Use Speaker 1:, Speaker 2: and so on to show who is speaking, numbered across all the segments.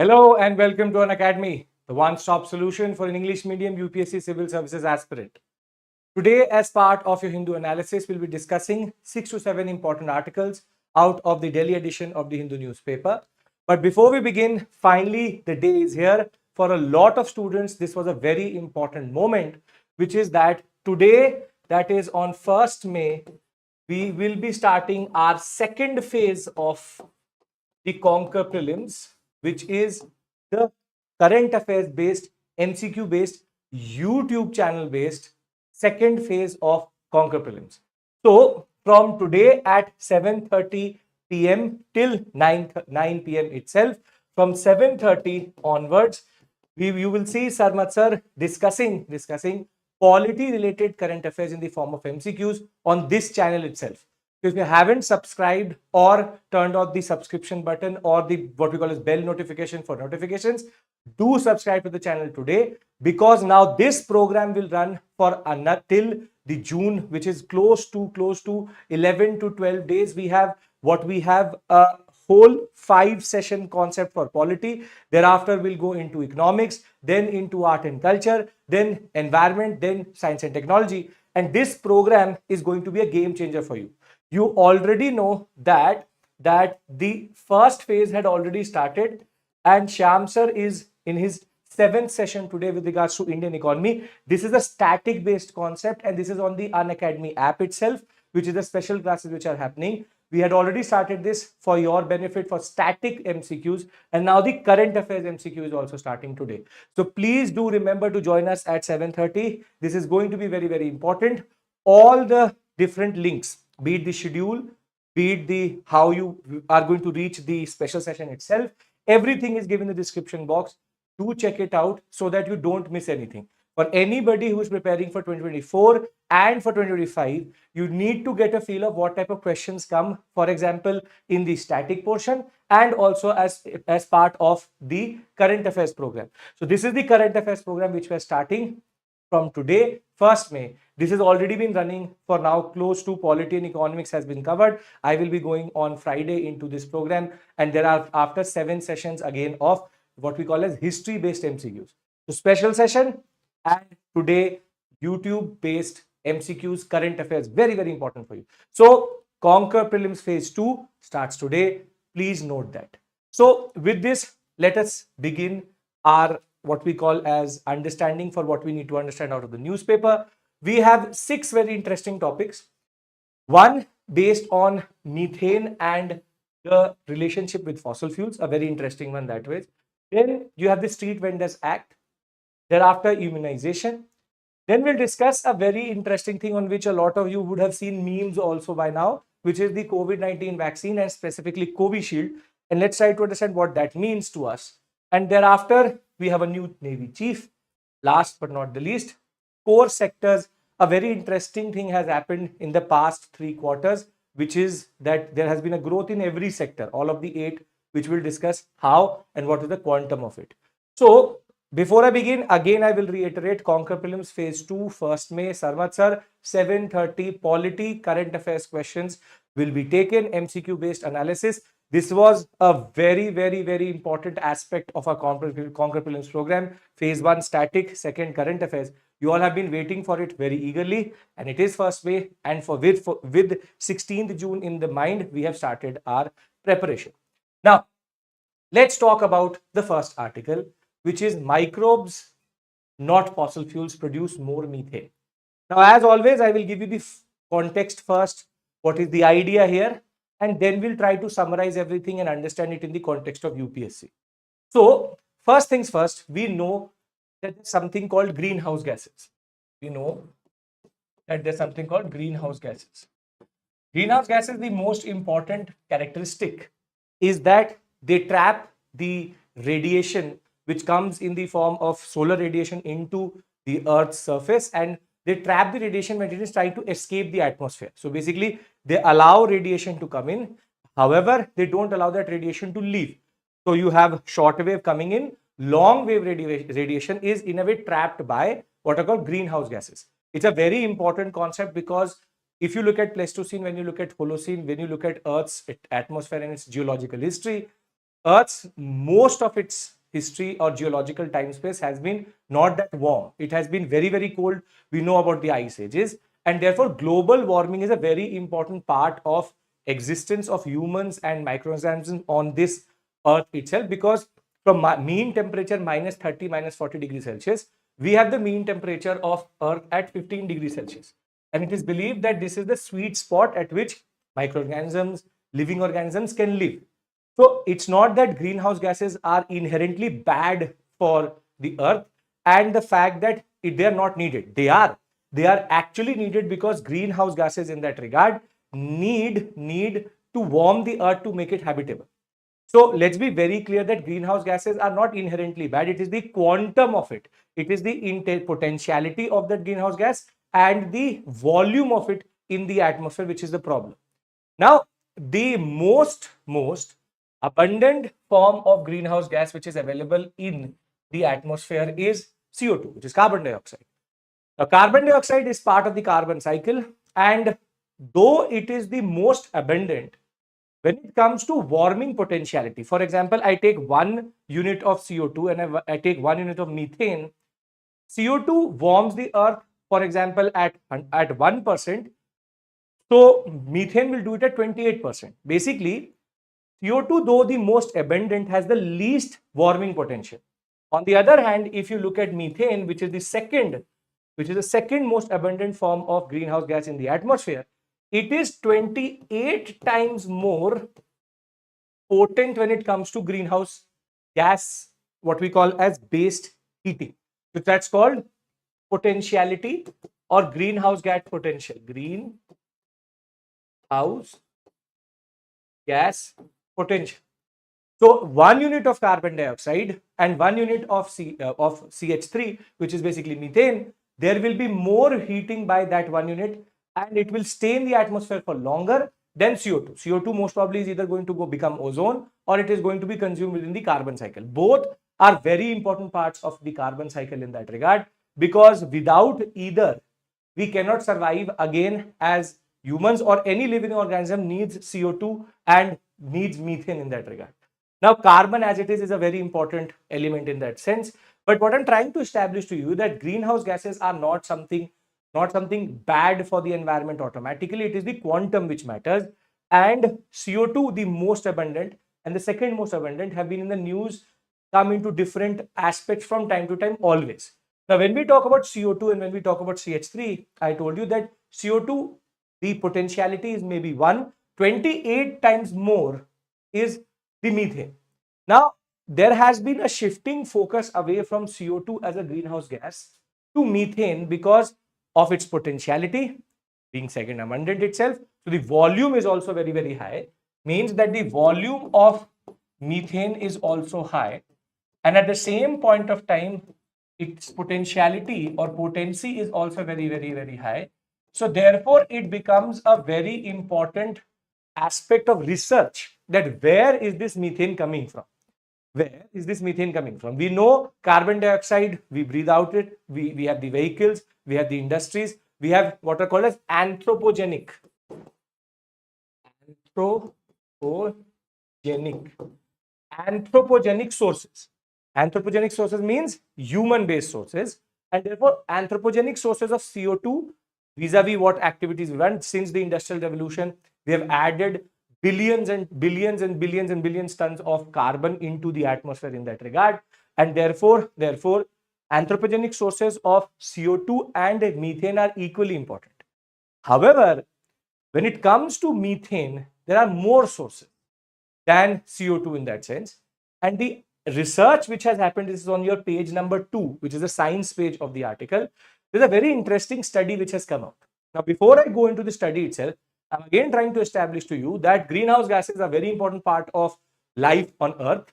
Speaker 1: Hello and welcome to Unacademy, the one-stop solution for an English medium UPSC Civil Services aspirant. Today, as part of your Hindu analysis, we'll be discussing 6 to 7 important articles out of the Delhi edition of the Hindu newspaper. But before we begin, finally, the day is here. For a lot of students, this was a very important moment, which is that today, that is on 1st May, we will be starting our second phase of the Conquer Prelims, which is the current affairs based, MCQ based, YouTube channel based second phase of Conquer Prelims. So from today at 7:30 p.m. till 9 p.m. itself, from 7:30 onwards, you will see Sarmad Sir discussing polity related current affairs in the form of MCQs on this channel itself. If you haven't subscribed or turned on the subscription button or the what we call as bell notification for notifications, do subscribe to the channel today, because now this program will run for till the June, which is close to 11 to 12 days. We have a whole 5-session concept for polity. Thereafter we'll go into economics, then into art and culture, then environment, then science and technology. And this program is going to be a game changer for you. You already know that the first phase had already started, and Shyam Sir is in his 7th session today with regards to Indian economy. This is a static based concept, and this is on the Unacademy app itself, which is the special classes which are happening. We had already started this for your benefit for static MCQs, and now the current affairs MCQ is also starting today. So please do remember to join us at 7:30. This is going to be very, very important. All the different links, be it the schedule, be it the how you are going to reach the special session itself, everything is given in the description box. Do check it out so that you don't miss anything. For anybody who is preparing for 2024 and for 2025, you need to get a feel of what type of questions come, for example, in the static portion and also as part of the current affairs program. So this is the current affairs program which we are starting from today, 1st May. This has already been running for now close to polity and economics has been covered. I will be going on Friday into this program, and there are after 7 sessions again of what we call as history based MCQs. So special session and today YouTube based MCQs, current affairs, very, very important for you. So Conquer Prelims phase 2 starts today. Please note that. So with this, let us begin our what we call as understanding for what we need to understand out of the newspaper. We have 6 very interesting topics. One based on methane and the relationship with fossil fuels, a very interesting one that way. Then you have the Street Vendors Act. Thereafter, immunization. Then we'll discuss a very interesting thing on which a lot of you would have seen memes also by now, which is the COVID-19 vaccine and specifically Covishield. And let's try to understand what that means to us. And thereafter, we have a new Navy chief. Last but not the least, core sectors. A very interesting thing has happened in the past 3 quarters, which is that there has been a growth in every sector, all of the 8, which we'll discuss how and what is the quantum of it. So before I begin, again, I will reiterate Conquer Prelims phase 2, 1st May, Sarmad Sir, 7:30 polity, current affairs questions will be taken, MCQ based analysis. This was a very, very, very important aspect of our Conquer Prelims program. Phase 1 static, 2nd current affairs. You all have been waiting for it very eagerly, and it is 1st May, and with 16th June in the mind, we have started our preparation. Now, let's talk about the first article, which is microbes, not fossil fuels, produce more methane. Now, as always, I will give you the context first, what is the idea here, and then we'll try to summarize everything and understand it in the context of UPSC. So, first things first, we know that there's something called greenhouse gases. We know that there's something called greenhouse gases. Greenhouse gases, the most important characteristic is that they trap the radiation which comes in the form of solar radiation into the Earth's surface, and they trap the radiation when it is trying to escape the atmosphere. So basically, they allow radiation to come in. However, they don't allow that radiation to leave. So you have short wave coming in. Long wave radiation is in a way trapped by what are called greenhouse gases. It's a very important concept because if you look at Pleistocene, when you look at Holocene, when you look at Earth's atmosphere and its geological history, Earth's most of its history or geological time space has been not that warm. It has been very, very cold. We know about the ice ages, and therefore global warming is a very important part of existence of humans and microorganisms on this Earth itself, because from mean temperature minus 30, minus 40 degrees Celsius, we have the mean temperature of Earth at 15 degrees Celsius. And it is believed that this is the sweet spot at which microorganisms, living organisms can live. So it's not that greenhouse gases are inherently bad for the earth, and the fact that they are not needed. They are actually needed, because greenhouse gases in that regard need to warm the earth to make it habitable. So let's be very clear that greenhouse gases are not inherently bad. It is the quantum of it. It is the potentiality of that greenhouse gas and the volume of it in the atmosphere, which is the problem. Now, the most abundant form of greenhouse gas which is available in the atmosphere is CO2, which is carbon dioxide. Now, carbon dioxide is part of the carbon cycle, and though it is the most abundant, when it comes to warming potentiality, for example, I take 1 unit of CO2 and I take 1 unit of methane. CO2 warms the earth, for example, at 1%. So methane will do it at 28%. Basically, CO2, though the most abundant, has the least warming potential. On the other hand, if you look at methane, which is the second most abundant form of greenhouse gas in the atmosphere, it is 28 times more potent when it comes to greenhouse gas, what we call as based heating. So that's called potentiality or greenhouse gas potential. Greenhouse gas potential. So 1 unit of carbon dioxide and 1 unit of CH3, which is basically methane, there will be more heating by that 1 unit, and it will stay in the atmosphere for longer than CO2. CO2 most probably is either going to become ozone, or it is going to be consumed within the carbon cycle. Both are very important parts of the carbon cycle in that regard, because without either, we cannot survive again as humans, or any living organism needs CO2 and needs methane in that regard. Now, carbon as it is a very important element in that sense. But what I'm trying to establish to you that greenhouse gases are not something bad for the environment automatically. It is the quantum which matters. And CO2, the most abundant and the second most abundant, have been in the news, come into different aspects from time to time always. Now, when we talk about CO2 and when we talk about CH3, I told you that CO2, the potentiality is maybe 28 times more is the methane. Now, there has been a shifting focus away from CO2 as a greenhouse gas to methane because of its potentiality being second abundant itself. So the volume is also very, very high, means that the volume of methane is also high. And at the same point of time, its potentiality or potency is also very, very, very high. So therefore, it becomes a very important aspect of research that where is this methane coming from? Where is this methane coming from? We know carbon dioxide, we breathe out it, we have the vehicles, we have the industries, we have what are called as anthropogenic sources. Anthropogenic sources means human-based sources, and therefore anthropogenic sources of CO2 vis-a-vis what activities we run. Since the industrial revolution, we have added billions and billions and billions and billions tons of carbon into the atmosphere in that regard, and therefore anthropogenic sources of CO2 and methane are equally important. However, when it comes to methane, there are more sources than CO2 in that sense, and the research which has happened, this is on your page number 2, which is the science page of the article. There's a very interesting study which has come out. Now, before I go into the study itself, I'm again trying to establish to you that greenhouse gases are a very important part of life on Earth.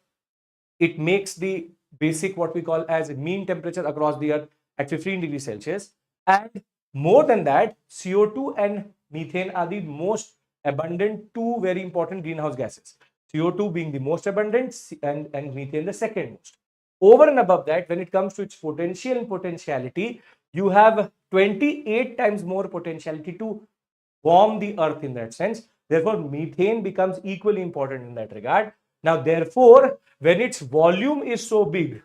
Speaker 1: It makes the basic what we call as mean temperature across the Earth at 15 degrees Celsius. And more than that, CO2 and methane are the most abundant two very important greenhouse gases. CO2 being the most abundant and methane the second most. Over and above that, when it comes to its potential and potentiality, you have 28 times more potentiality to warm the earth in that sense. Therefore, methane becomes equally important in that regard. Now, therefore, when its volume is so big,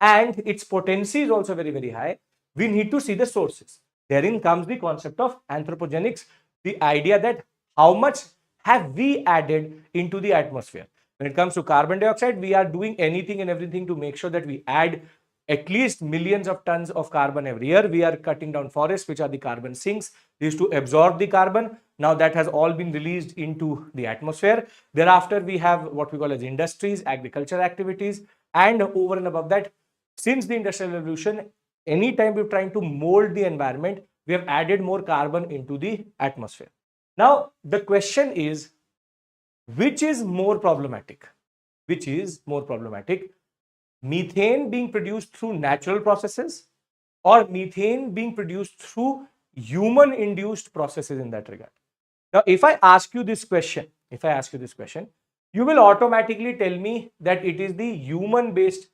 Speaker 1: and its potency is also very, very high, we need to see the sources. Therein comes the concept of anthropogenics, the idea that how much have we added into the atmosphere. When it comes to carbon dioxide, we are doing anything and everything to make sure that we add at least millions of tons of carbon every year. We are cutting down forests, which are the carbon sinks. These to absorb the carbon. Now that has all been released into the atmosphere. Thereafter, we have what we call as industries, agricultural activities, and over and above that, since the industrial revolution, anytime we're trying to mold the environment, we have added more carbon into the atmosphere. Now, the question is, which is more problematic? Which is more problematic? Methane being produced through natural processes or methane being produced through human induced processes in that regard? Now, if I ask you this question, you will automatically tell me that it is the human based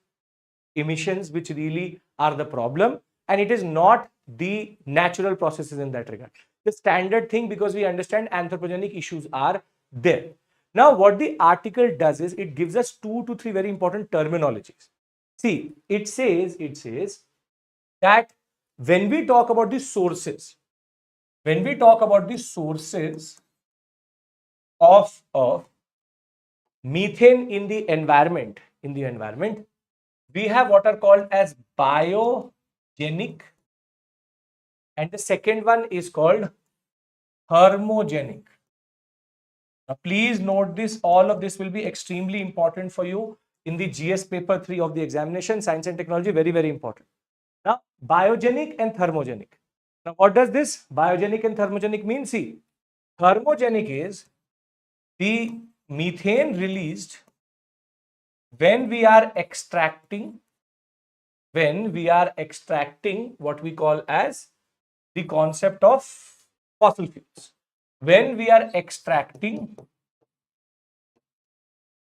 Speaker 1: emissions which really are the problem, and it is not the natural processes in that regard. The standard thing, because we understand anthropogenic issues are there. Now, what the article does is it gives us 2 to 3 very important terminologies. See, it says that when we talk about the sources, of methane in the environment, we have what are called as biogenic, and the second one is called thermogenic. Now, please note this, all of this will be extremely important for you in the GS paper 3 of the examination, science and technology, very, very important. Now, biogenic and thermogenic. Now, what does this biogenic and thermogenic mean? See, thermogenic is the methane released when we are extracting what we call as the concept of fossil fuels. When we are extracting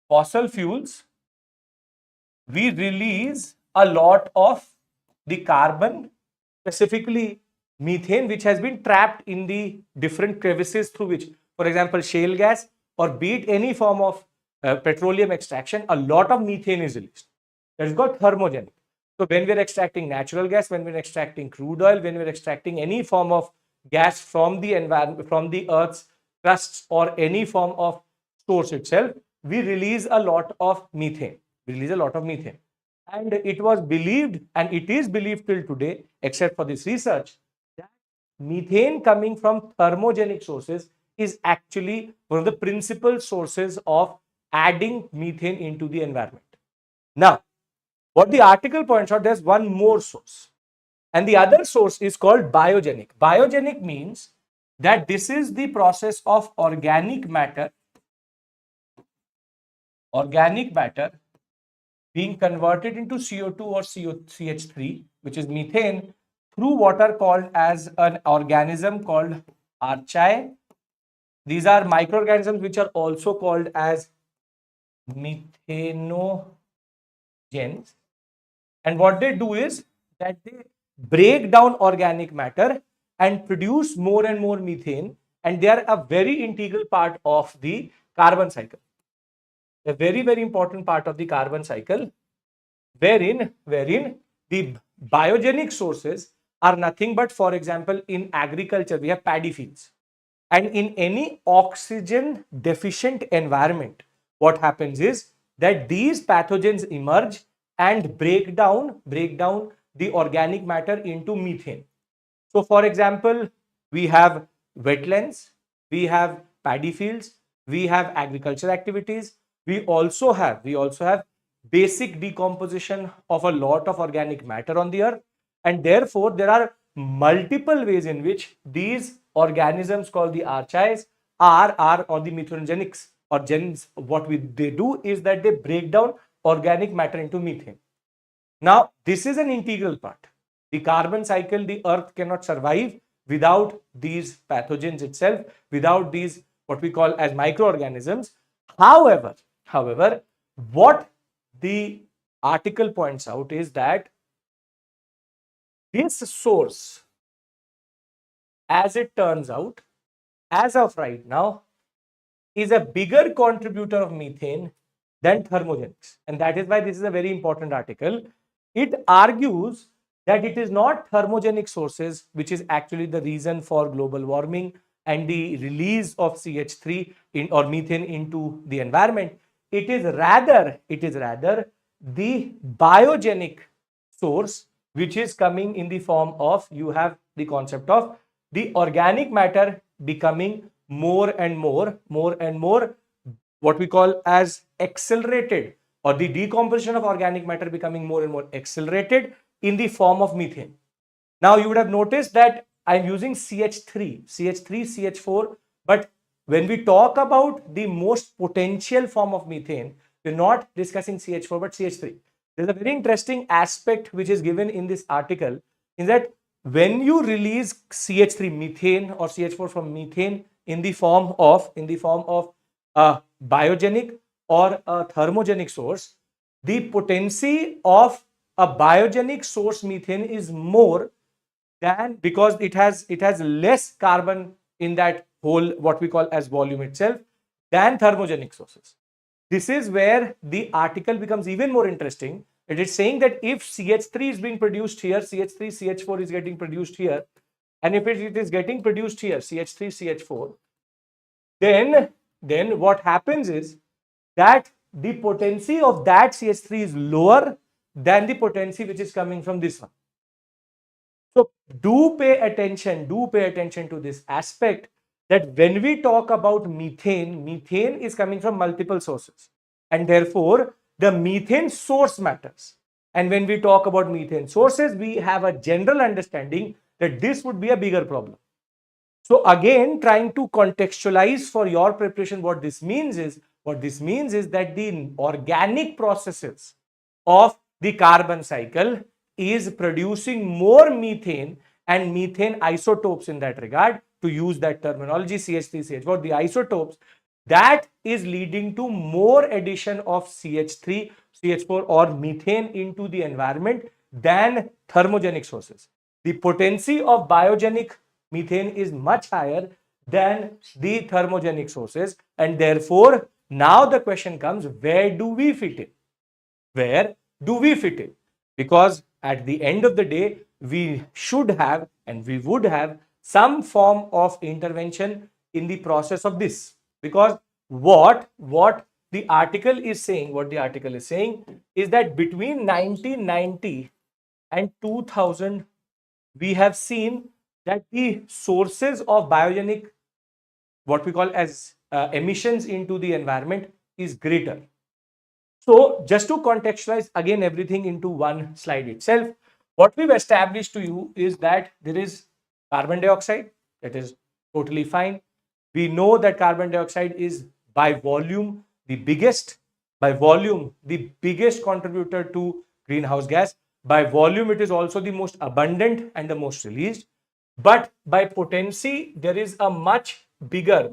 Speaker 1: fossil fuels, we release a lot of the carbon, specifically methane, which has been trapped in the different crevices through which, for example, shale gas or be it any form of petroleum extraction, a lot of methane is released. That is called thermogenic. So when we are extracting natural gas, when we are extracting crude oil, when we are extracting any form of gas from the environment, from the earth's crusts or any form of source itself, we release a lot of methane. And it was believed, and it is believed till today, except for this research, that methane coming from thermogenic sources is actually one of the principal sources of adding methane into the environment. Now, what the article points out, there's one more source, and the other source is called biogenic. Biogenic means that this is the process of organic matter being converted into CO2 or CH3, which is methane, through what are called as an organism called archaea. These are microorganisms which are also called as methanogens. And what they do is that they break down organic matter and produce more and more methane, and they are a very integral part of the carbon cycle. A very, very important part of the carbon cycle, wherein the biogenic sources are nothing but, for example, in agriculture, we have paddy fields. And in any oxygen deficient environment, what happens is that these pathogens emerge and break down the organic matter into methane. So, for example, we have wetlands, we have paddy fields, we have agricultural activities, we also have basic decomposition of a lot of organic matter on the earth, and therefore there are multiple ways in which these organisms called the archaea are or the methanogenics or gens. What they do is that they break down organic matter into methane. Now, this is an integral part. The carbon cycle, the earth cannot survive without these pathogens itself, without these what we call as microorganisms. However, what the article points out is that this source, as it turns out, as of right now, is a bigger contributor of methane than thermogenics. And that is why this is a very important article. It argues that it is not thermogenic sources which is actually the reason for global warming and the release of CH3 or methane into the environment. It is rather the biogenic source which is coming in the form of, you have the concept of the organic matter becoming more and more what we call as accelerated, or the decomposition of organic matter becoming more and more accelerated in the form of methane. Now you would have noticed that I'm using CH3, CH4, but when we talk about the most potential form of methane, we're not discussing CH4 but CH3. There's a very interesting aspect which is given in this article, is that when you release CH3 methane or CH4 from methane in the form of a biogenic or a thermogenic source, the potency of a biogenic source methane is more than, because it has less carbon in that whole what we call as volume itself than thermogenic sources. This is where the article becomes even more interesting. It is saying that if CH3 is being produced here, CH3, CH4 is getting produced here, and if it is getting produced here, CH3, CH4, then what happens is that the potency of that CH3 is lower than the potency which is coming from this one. So do pay attention to this aspect, that when we talk about methane is coming from multiple sources, and therefore the methane source matters. And when we talk about methane sources, we have a general understanding that this would be a bigger problem. So again, trying to contextualize for your preparation, what this means is that the organic processes of the carbon cycle is producing more methane and methane isotopes in that regard, to use that terminology, CH3, CH4, the isotopes, that is leading to more addition of CH3, CH4 or methane into the environment than thermogenic sources. The potency of biogenic methane is much higher than the thermogenic sources, and therefore now the question comes, where do we fit in? Where do we fit in? Because at the end of the day, we should have and we would have some form of intervention in the process of this. Because what the article is saying, is that between 1990 and 2000, we have seen that the sources of biogenic, what we call as emissions into the environment, is greater. So just to contextualize again everything into one slide itself, what we've established to you is that there is carbon dioxide, that is totally fine. We know that carbon dioxide is by volume the biggest contributor to greenhouse gas. By volume, it is also the most abundant and the most released. But by potency, there is a much bigger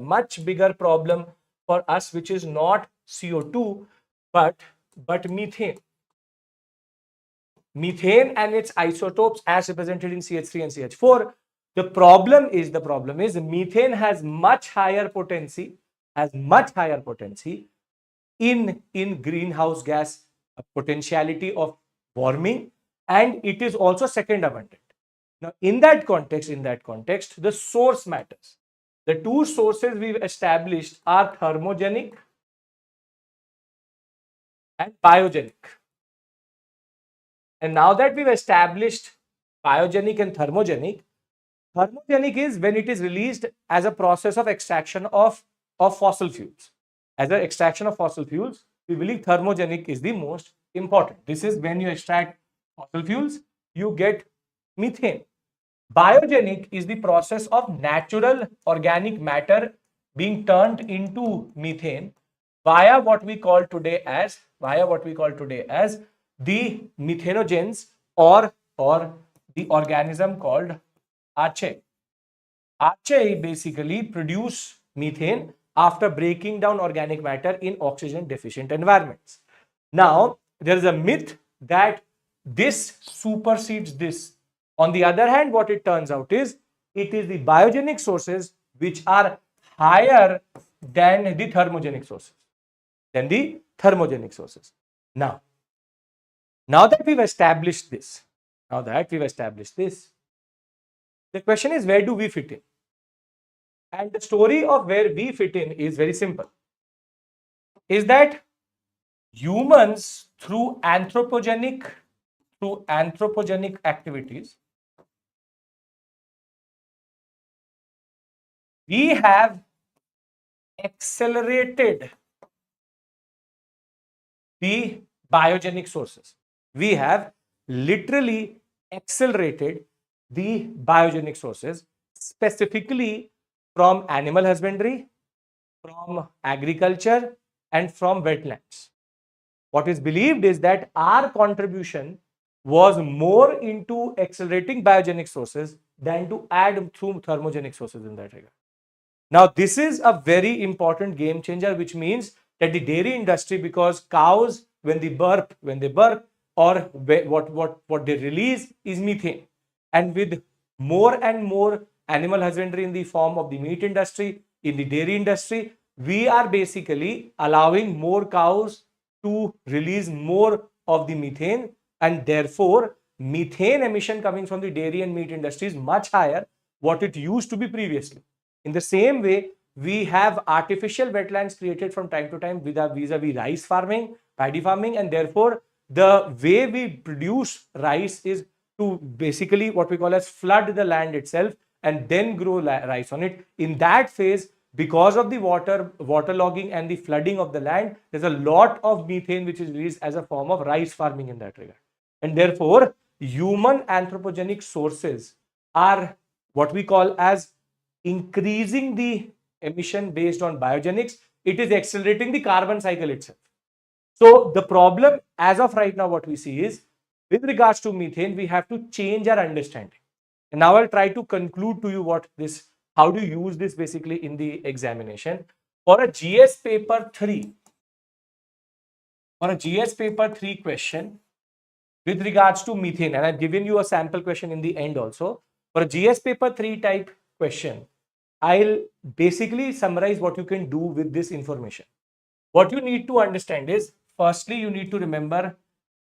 Speaker 1: problem for us, which is not CO2, but methane. Methane and its isotopes as represented in CH3 and CH4. The problem is methane has much higher potency in greenhouse gas potentiality of warming, and it is also second abundant. Now, in that context, the source matters. The two sources we've established are thermogenic and biogenic. And now that we've established biogenic and thermogenic is when it is released as a process of extraction of fossil fuels. As an extraction of fossil fuels, we believe thermogenic is the most important. This is when you extract fossil fuels, you get methane. Biogenic is the process of natural organic matter being turned into methane via what we call today as the methanogens or the organism called archaea. Archaea basically produce methane after breaking down organic matter in oxygen deficient environments. Now, there is a myth that this supersedes this. On the other hand, what it turns out is, it is the biogenic sources which are higher than the thermogenic sources. Now that we've established this, the question is, where do we fit in? And the story of where we fit in is very simple. Is that humans through anthropogenic activities, we have accelerated the biogenic sources. We have literally accelerated the biogenic sources, specifically from animal husbandry, from agriculture, and from wetlands. What is believed is that our contribution was more into accelerating biogenic sources than to add through thermogenic sources in that regard. Now, this is a very important game changer, which means that the dairy industry, because cows, when they burp, or what they release is methane. And with more and more animal husbandry in the form of the meat industry, in the dairy industry, we are basically allowing more cows to release more of the methane, and therefore methane emission coming from the dairy and meat industry is much higher what it used to be previously. In the same way, we have artificial wetlands created from time to time vis-a-vis rice farming, paddy farming, and therefore the way we produce rice is to basically what we call as flood the land itself and then grow rice on it. In that phase, because of the waterlogging and the flooding of the land, there's a lot of methane which is released as a form of rice farming in that regard. And therefore, human anthropogenic sources are what we call as increasing the emission based on biogenics. It is accelerating the carbon cycle itself. So the problem as of right now, what we see is, with regards to methane, we have to change our understanding. And now I'll try to conclude to you how to use this basically in the examination. For a GS paper 3 question with regards to methane, and I've given you a sample question in the end also. For a GS paper 3 type question, I'll basically summarize what you can do with this information. What you need to understand is, firstly, you need to remember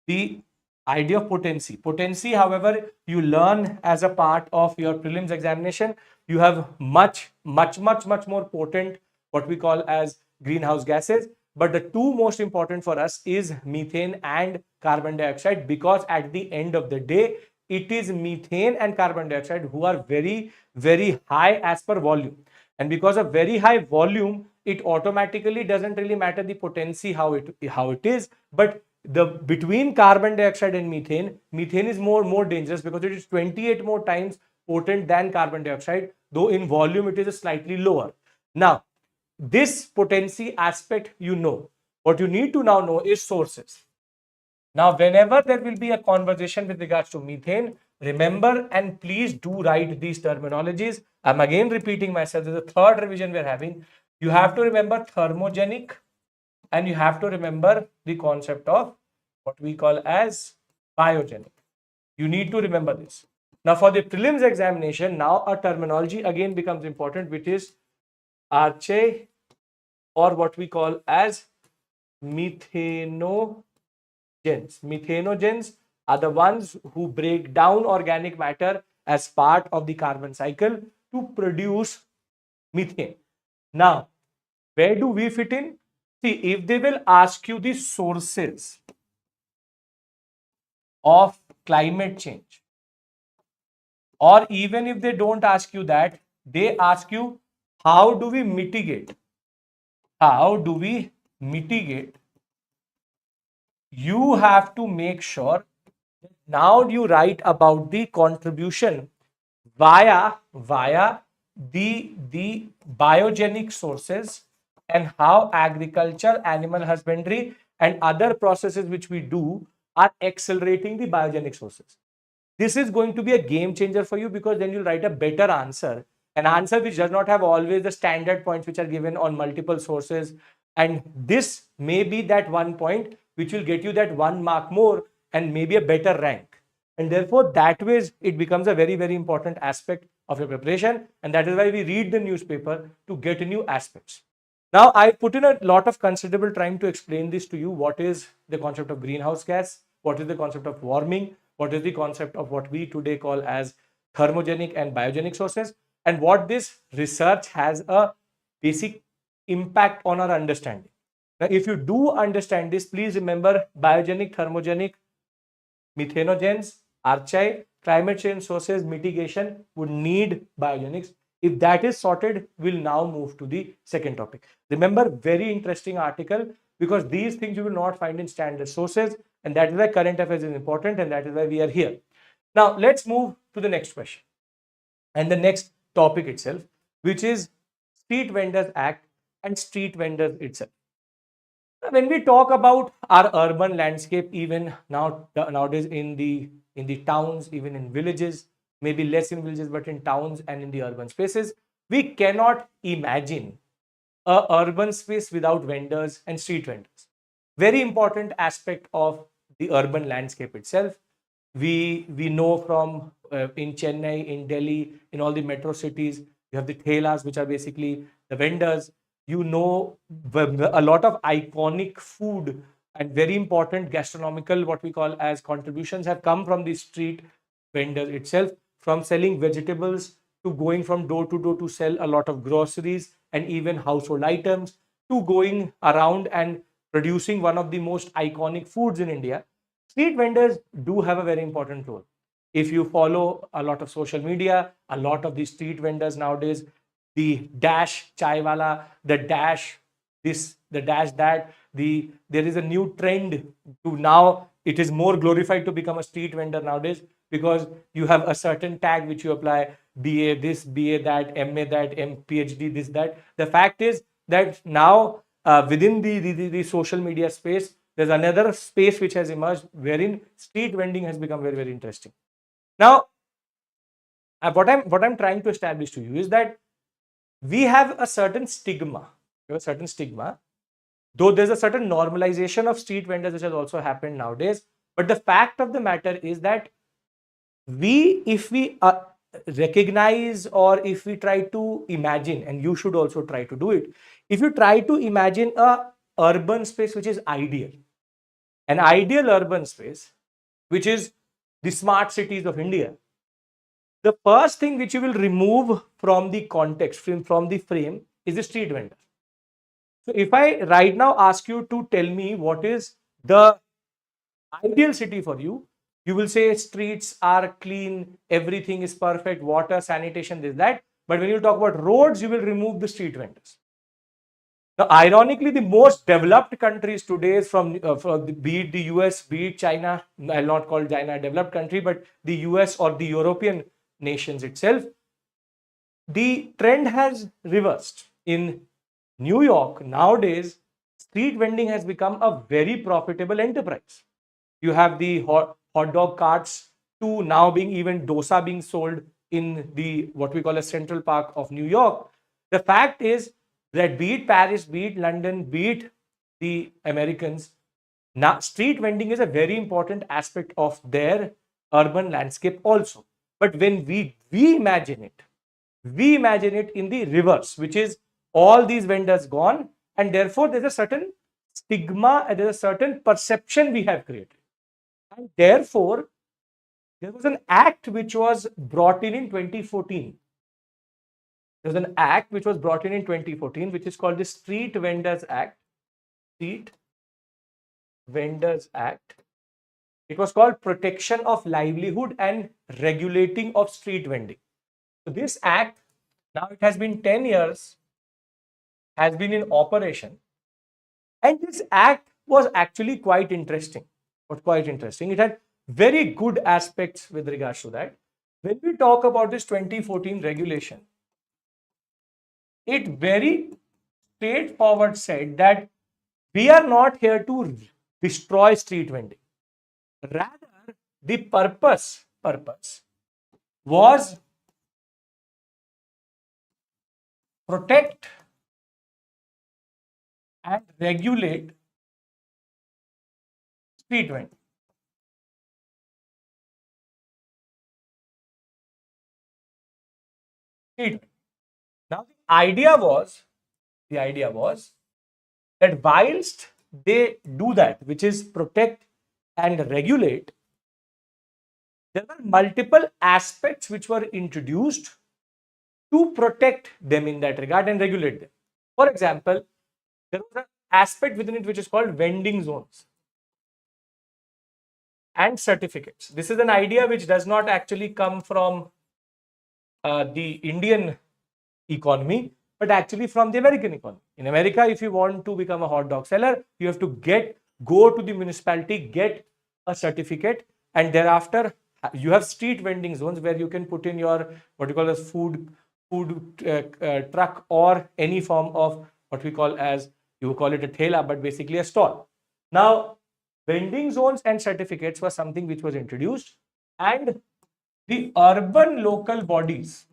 Speaker 1: the idea of potency. Potency, however, you learn as a part of your prelims examination. You have much more potent what we call as greenhouse gases. But the two most important for us is methane and carbon dioxide, because at the end of the day, it is methane and carbon dioxide who are very, very high as per volume. And because of very high volume, it automatically doesn't really matter the potency how it is, but between carbon dioxide and methane is more dangerous because it is 28 more times potent than carbon dioxide, though in volume it is slightly lower. Now, this potency aspect, what you need to now know is sources. Now, whenever there will be a conversation with regards to methane, remember and please do write these terminologies. I'm again repeating myself. There's a third revision we're having. You have to remember thermogenic, and you have to remember the concept of what we call as biogenic. You need to remember this. Now, for the prelims examination, now a terminology again becomes important, which is arche, or what we call as methanogens. Methanogens are the ones who break down organic matter as part of the carbon cycle to produce methane. Now, where do we fit in? See, if they will ask you the sources of climate change, or even if they don't ask you that, they ask you, how do we mitigate? How do we mitigate? You have to make sure that now you write about the contribution via the biogenic sources and how agriculture, animal husbandry, and other processes which we do are accelerating the biogenic sources. This is going to be a game changer for you, because then you'll write a better answer, an answer which does not have always the standard points which are given on multiple sources. And this may be that one point which will get you that 1 mark more and maybe a better rank. And therefore, that way it becomes a very, very important aspect of your preparation. And that is why we read the newspaper, to get new aspects. Now, I put in a lot of considerable time to explain this to you. What is the concept of greenhouse gas? What is the concept of warming? What is the concept of what we today call as thermogenic and biogenic sources? And what this research has a basic impact on our understanding. Now, if you do understand this, please remember biogenic, thermogenic, methanogens, archive, climate change sources, mitigation would need biogenics. If that is sorted, we'll now move to the second topic. Remember, very interesting article because these things you will not find in standard sources, and that is why current affairs is important, and that is why we are here. Now, let's move to the next question and the next topic itself, which is Street Vendors Act and street vendors itself. When we talk about our urban landscape, even nowadays in the towns, even in villages, maybe less in villages, but in towns and in the urban spaces, we cannot imagine a urban space without vendors and street vendors. Very important aspect of the urban landscape itself. We know from in Chennai, in Delhi, in all the metro cities, you have the thelas, which are basically the vendors. You know, a lot of iconic food and very important gastronomical, what we call as contributions, have come from the street vendor itself, from selling vegetables to going from door to door to sell a lot of groceries and even household items, to going around and producing one of the most iconic foods in India. Street vendors do have a very important role. If you follow a lot of social media, a lot of these street vendors nowadays, the dash chai wala, the dash this, the dash that, there is a new trend to now it is more glorified to become a street vendor nowadays because you have a certain tag which you apply, BA this, BA that, MA that, PhD this, that. The fact is that now within the social media space, there's another space which has emerged wherein street vending has become very, very interesting. Now, what I'm trying to establish to you is that we have a certain stigma. We have a certain stigma, though there's a certain normalization of street vendors which has also happened nowadays. But the fact of the matter is that if we recognize, or if we try to imagine, and you should also try to do it, if you try to imagine a urban space which is ideal, an ideal urban space, which is the smart cities of India, the first thing which you will remove from the context, from the frame, is the street vendor. So if I right now ask you to tell me what is the ideal city for you, you will say streets are clean, everything is perfect, water, sanitation, this, that. But when you talk about roads, you will remove the street vendors. Now, ironically, the most developed countries today, be it the US, be it China, I'll not call China a developed country, but the US or the European nations itself, the trend has reversed. In New York, nowadays, street vending has become a very profitable enterprise. You have the hot dog carts to now being even dosa being sold in the what we call a Central Park of New York. The fact is that be it Paris, be it London, be it the Americans, now street vending is a very important aspect of their urban landscape also. But when we imagine it, we imagine it in the reverse, which is all these vendors gone, and therefore there's a certain stigma and there's a certain perception we have created. And therefore, there was an act which was brought in 2014. There's an act which was brought in 2014, which is called the Street Vendors Act. Street Vendors Act. It was called Protection of Livelihood and Regulating of Street Vending. So this act, now it has been 10 years, has been in operation. And this act was actually quite interesting. It had very good aspects with regards to that. When we talk about this 2014 regulation, it very straightforward said that we are not here to destroy street vending. Rather, the purpose was protect and regulate street vending. Now, the idea was the idea was that whilst they do that, which is protect and regulate, there were multiple aspects which were introduced to protect them in that regard and regulate them. For example, there was an aspect within it which is called vending zones and certificates. This is an idea which does not actually come from the Indian economy, but actually from the American economy. In America, if you want to become a hot dog seller, you have to go to the municipality, get a certificate, and thereafter you have street vending zones where you can put in your what you call as food truck or any form of what we call as, you call it a thela, but basically a stall. Now, vending zones and certificates was something which was introduced, and the urban local bodies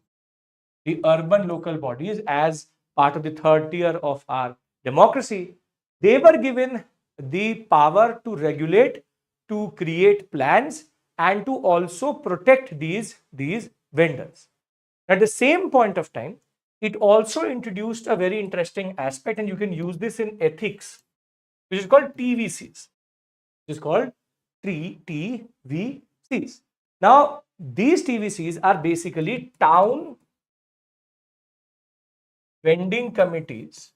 Speaker 1: as part of the third tier of our democracy, they were given the power to regulate, to create plans, and to also protect these vendors. At the same point of time, it also introduced a very interesting aspect, and you can use this in ethics, which is called TVCs. It is called TVCs. Now, these TVCs are basically town vending committees.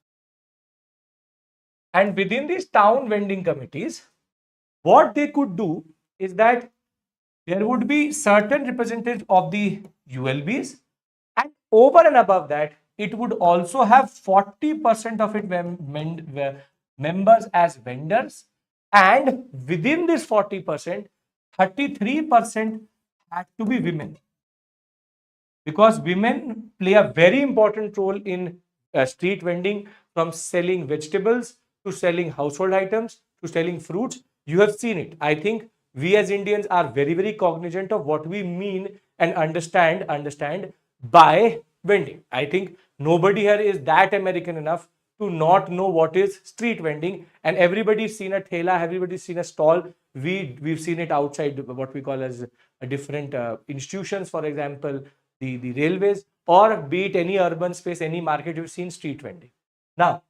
Speaker 1: And within these town vending committees, what they could do is that there would be certain representatives of the ULBs, and over and above that, it would also have 40% of its members as vendors, and within this 40%, 33% had to be women, because women play a very important role in street vending, from selling vegetables to selling household items to selling fruits. You have seen it. I think we as Indians are very, very cognizant of what we mean and understand by vending. I think nobody here is that American enough to not know what is street vending, and everybody's seen a thela, everybody's seen a stall. We've seen it outside what we call as a different institutions, for example, the railways, or be it any urban space, any market, you've seen street vending. Now,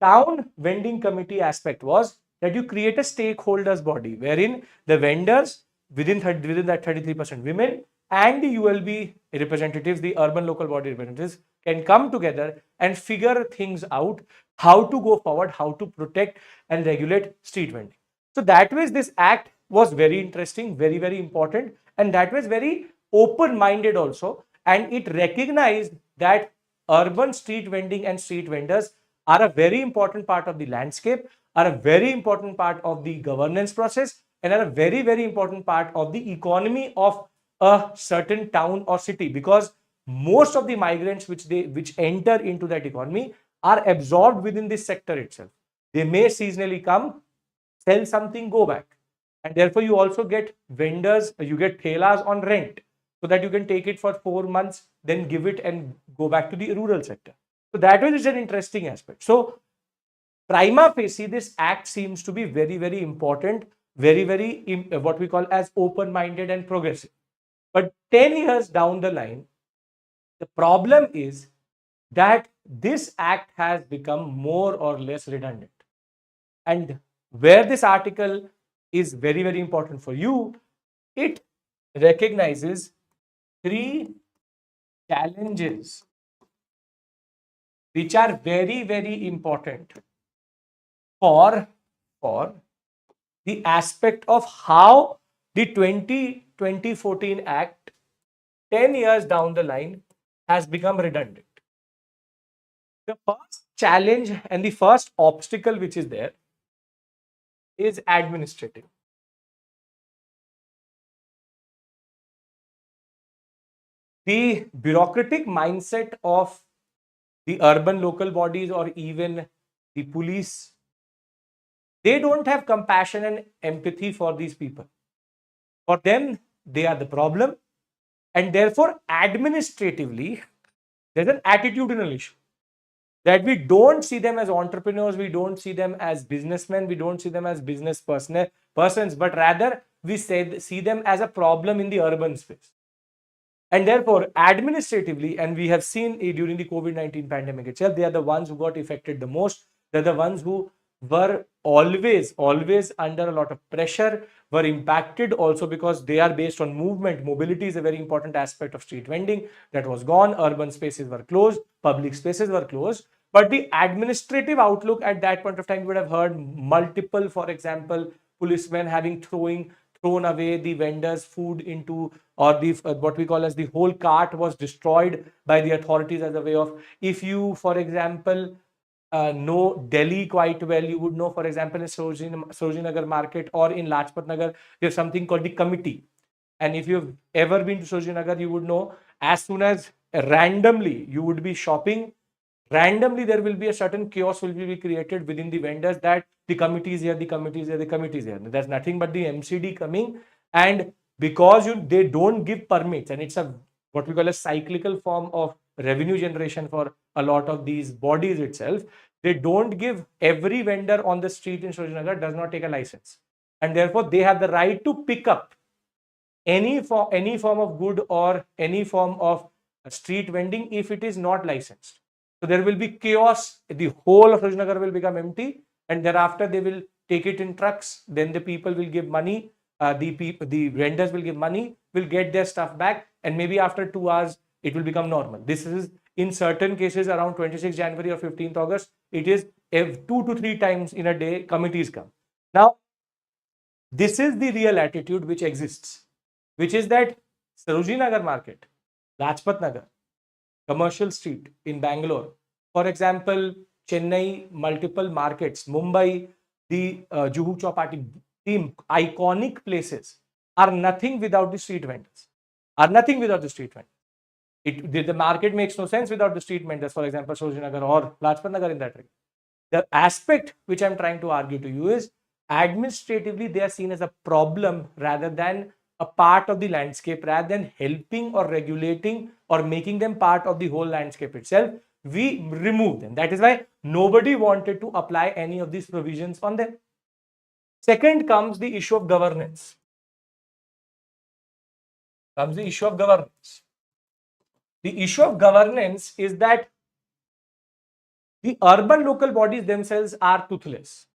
Speaker 1: town vending committee aspect was that you create a stakeholders body wherein the vendors within that 33% women and the ULB representatives, the urban local body representatives, can come together and figure things out, how to go forward, how to protect and regulate street vending. So that way, this act was very interesting, very, very important, and that was very open-minded also, and it recognized that urban street vending and street vendors are a very important part of the landscape, are a very important part of the governance process, and are a very, very important part of the economy of a certain town or city, because most of the migrants which enter into that economy are absorbed within this sector itself. They may seasonally come, sell something, go back, and therefore you also get vendors, you get thelas on rent, so that you can take it for 4 months, then give it and go back to the rural sector. So that is an interesting aspect. So prima facie, this act seems to be very, very important, very, very what we call as open-minded and progressive. But 10 years down the line, the problem is that this act has become more or less redundant. And where this article is very, very important for you, it recognizes 3 challenges which are very, very important for the aspect of how the 2014 Act 10 years down the line has become redundant. The first challenge and the first obstacle which is there is administrative. The bureaucratic mindset of the urban local bodies or even the police, they don't have compassion and empathy for these people. For them, they are the problem, and therefore administratively there's an attitudinal issue, that we don't see them as entrepreneurs, we don't see them as businessmen, we don't see them as business persons, but rather we see them as a problem in the urban space. And therefore, administratively, and we have seen it during the COVID-19 pandemic itself, they are the ones who got affected the most. They're the ones who were always under a lot of pressure, were impacted also because they are based on movement. Mobility is a very important aspect of street vending. That was gone. Urban spaces were closed. Public spaces were closed. But the administrative outlook at that point of time, you would have heard multiple, for example, policemen having thrown away the vendors' food into, or the what we call as the whole cart was destroyed by the authorities as a way of, if you, for example, know Delhi quite well, you would know, for example, in Sarojini Nagar market or in Lajpat Nagar, there's something called the committee. And if you've ever been to Sarojini Nagar, you would know, as soon as randomly you would be shopping, randomly there will be a certain chaos will be created within the vendors that the committee is here, the committee is here, the committee is here. There's nothing but the MCD coming, and because they don't give permits, and it's a what we call a cyclical form of revenue generation for a lot of these bodies itself. They don't give, every vendor on the street in Sarojini does not take a license, and therefore they have the right to pick up any form of good or any form of street vending if it is not licensed. So there will be chaos. The whole of Rajnagar will become empty, and thereafter they will take it in trucks. Then the people will give money. The vendors will give money, will get their stuff back, and maybe after 2 hours it will become normal. This is in certain cases around 26 January or 15th August. It is 2 to 3 times in a day committees come. Now, this is the real attitude which exists, which is that Sarojini Nagar market, Lajpat Nagar, Commercial Street in Bangalore, for example, Chennai, multiple markets, Mumbai, the Juhu Chowpatty, the iconic places are nothing without the street vendors. The market makes no sense without the street vendors, for example, Sarojini Nagar or Lajpat Nagar in that regard. The aspect which I'm trying to argue to you is administratively they are seen as a problem rather than a part of the landscape, rather than helping or regulating or making them part of the whole landscape itself. We remove them. That is why nobody wanted to apply any of these provisions on them. Second comes the issue of governance. The issue of governance is that the urban local bodies themselves are toothless.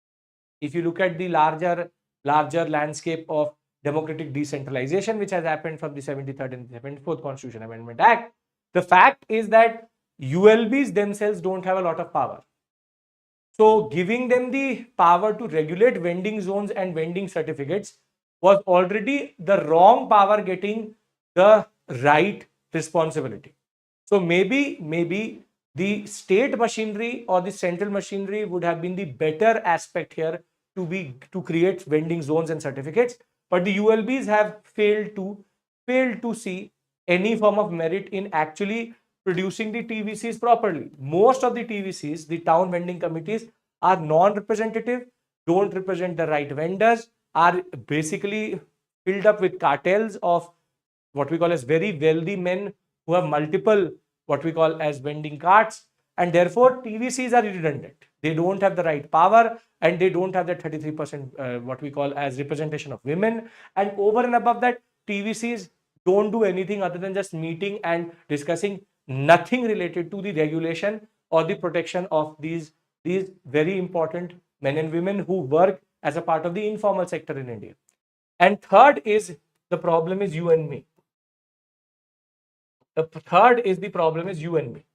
Speaker 1: If you look at the larger landscape of democratic decentralization, which has happened from the 73rd and 74th Constitution Amendment Act, the fact is that ULBs themselves don't have a lot of power. So giving them the power to regulate vending zones and vending certificates was already the wrong power getting the right responsibility. So maybe the state machinery or the central machinery would have been the better aspect here to create vending zones and certificates, but the ULBs have failed to see any form of merit in actually producing the TVCs properly. Most of the TVCs, the town vending committees, are non-representative, don't represent the right vendors, are basically filled up with cartels of what we call as very wealthy men who have multiple what we call as vending carts, and therefore TVCs are redundant. They don't have the right power, and they don't have that 33% what we call as representation of women. And over and above that, TVCs don't do anything other than just meeting and discussing, nothing related to the regulation or the protection of these very important men and women who work as a part of the informal sector in India. And third is the problem is you and me. The third is the problem is you and me.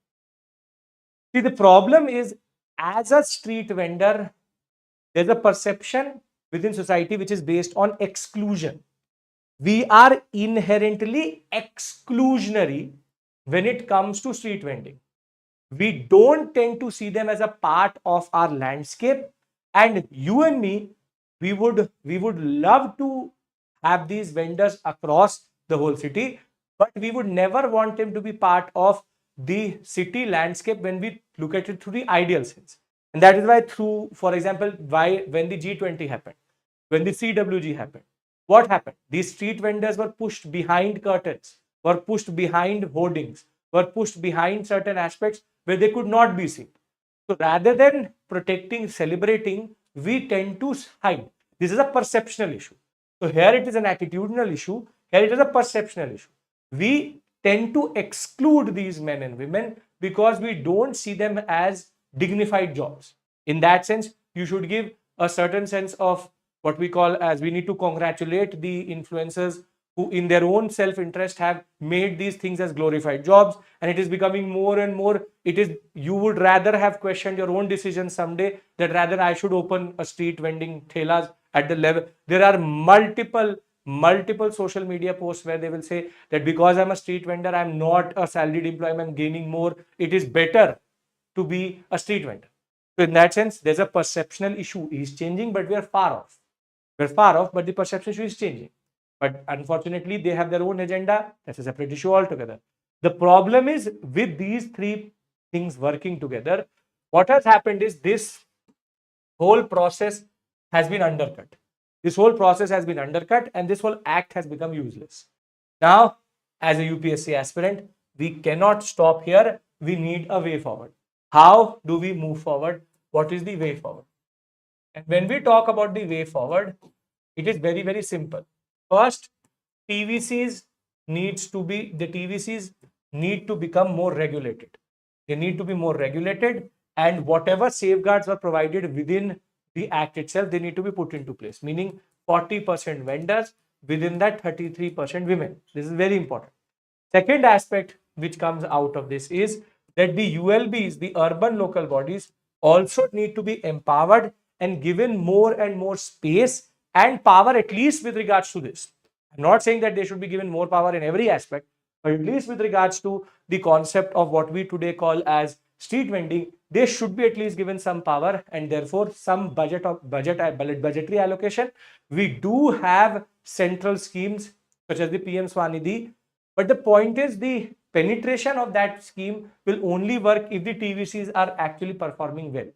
Speaker 1: See, the problem is, as a street vendor, there's a perception within society which is based on exclusion. We are inherently exclusionary when it comes to street vending. We don't tend to see them as a part of our landscape. And you and me, we would love to have these vendors across the whole city, but we would never want them to be part of the city landscape when we look at it through the ideal sense. And that is why for example, when the G20 happened, when the CWG happened, what happened? These street vendors were pushed behind curtains, were pushed behind hoardings, were pushed behind certain aspects where they could not be seen. So rather than protecting, celebrating, we tend to hide. This is a perceptional issue. So here it is an attitudinal issue. Here it is a perceptional issue. We tend to exclude these men and women because we don't see them as dignified jobs. In that sense, you should give a certain sense of what we call as we need to congratulate the influencers who in their own self-interest have made these things as glorified jobs, and it is becoming more and more, it is, you would rather have questioned your own decision someday that rather I should open a street vending thelas at the level. There are multiple social media posts where they will say that because I'm a street vendor, I'm not a salaried employee, I'm gaining more, it is better to be a street vendor. So in that sense, there's a perceptional issue is changing, but we are far off. We're far off, but the perception issue is changing. But unfortunately, they have their own agenda. That's a separate issue altogether. The problem is with these three things working together, what has happened is this whole process has been undercut. This whole process has been undercut and this whole act has become useless. Now, as a UPSC aspirant, we cannot stop here. We need a way forward. How do we move forward? What is the way forward? And when we talk about the way forward, it is very, very simple. First, TVCs need to become more regulated. They need to be more regulated, and whatever safeguards were provided within the act itself, they need to be put into place, meaning 40% vendors, within that 33% women. This is very important. Second aspect which comes out of this is that the ULBs, the urban local bodies, also need to be empowered and given more and more space and power, at least with regards to this. I'm not saying that they should be given more power in every aspect, but at least with regards to the concept of what we today call as street vending, they should be at least given some power and therefore some budgetary allocation. We do have central schemes such as the PM Swanidhi, but the point is the penetration of that scheme will only work if the TVCs are actually performing well.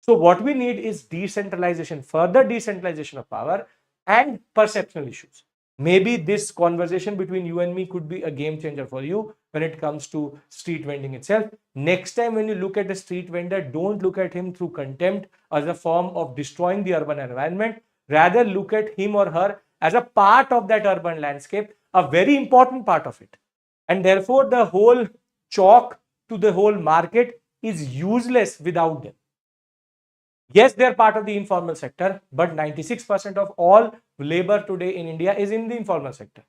Speaker 1: So what we need is decentralization, further decentralization of power and perceptual issues. Maybe this conversation between you and me could be a game changer for you when it comes to street vending itself. Next time when you look at a street vendor, don't look at him through contempt as a form of destroying the urban environment. Rather look at him or her as a part of that urban landscape, a very important part of it. And therefore the whole chalk to the whole market is useless without them. Yes, they are part of the informal sector, but 96% of all labor today in India is in the informal sector.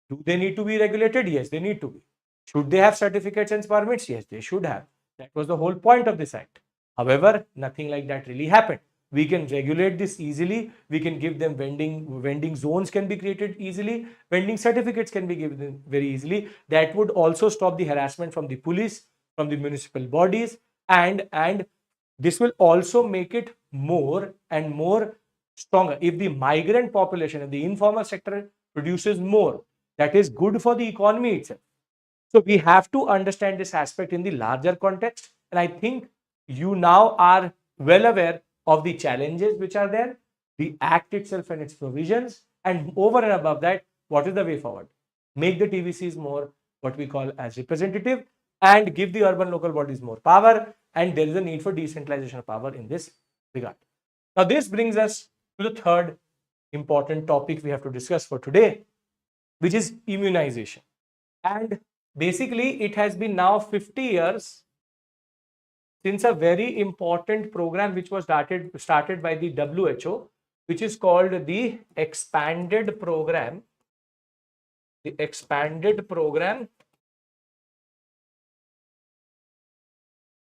Speaker 1: Do they need to be regulated? Yes, they need to be. Should they have certificates and permits? Yes, they should have. That was the whole point of this act. However, nothing like that really happened. We can regulate this easily. We can give them vending zones can be created easily. Vending certificates can be given very easily. That would also stop the harassment from the police, from the municipal bodies, and this will also make it more and more stronger. If the migrant population in the informal sector produces more, that is good for the economy itself. So we have to understand this aspect in the larger context. And I think you now are well aware of the challenges which are there, the act itself and its provisions, and over and above that, what is the way forward? Make the TVCs more what we call as representative and give the urban local bodies more power, and there is a need for decentralization of power in this regard. Now this brings us to the third important topic we have to discuss for today, which is immunization. And basically it has been now 50 years since a very important program which was started by the WHO, which is called the expanded program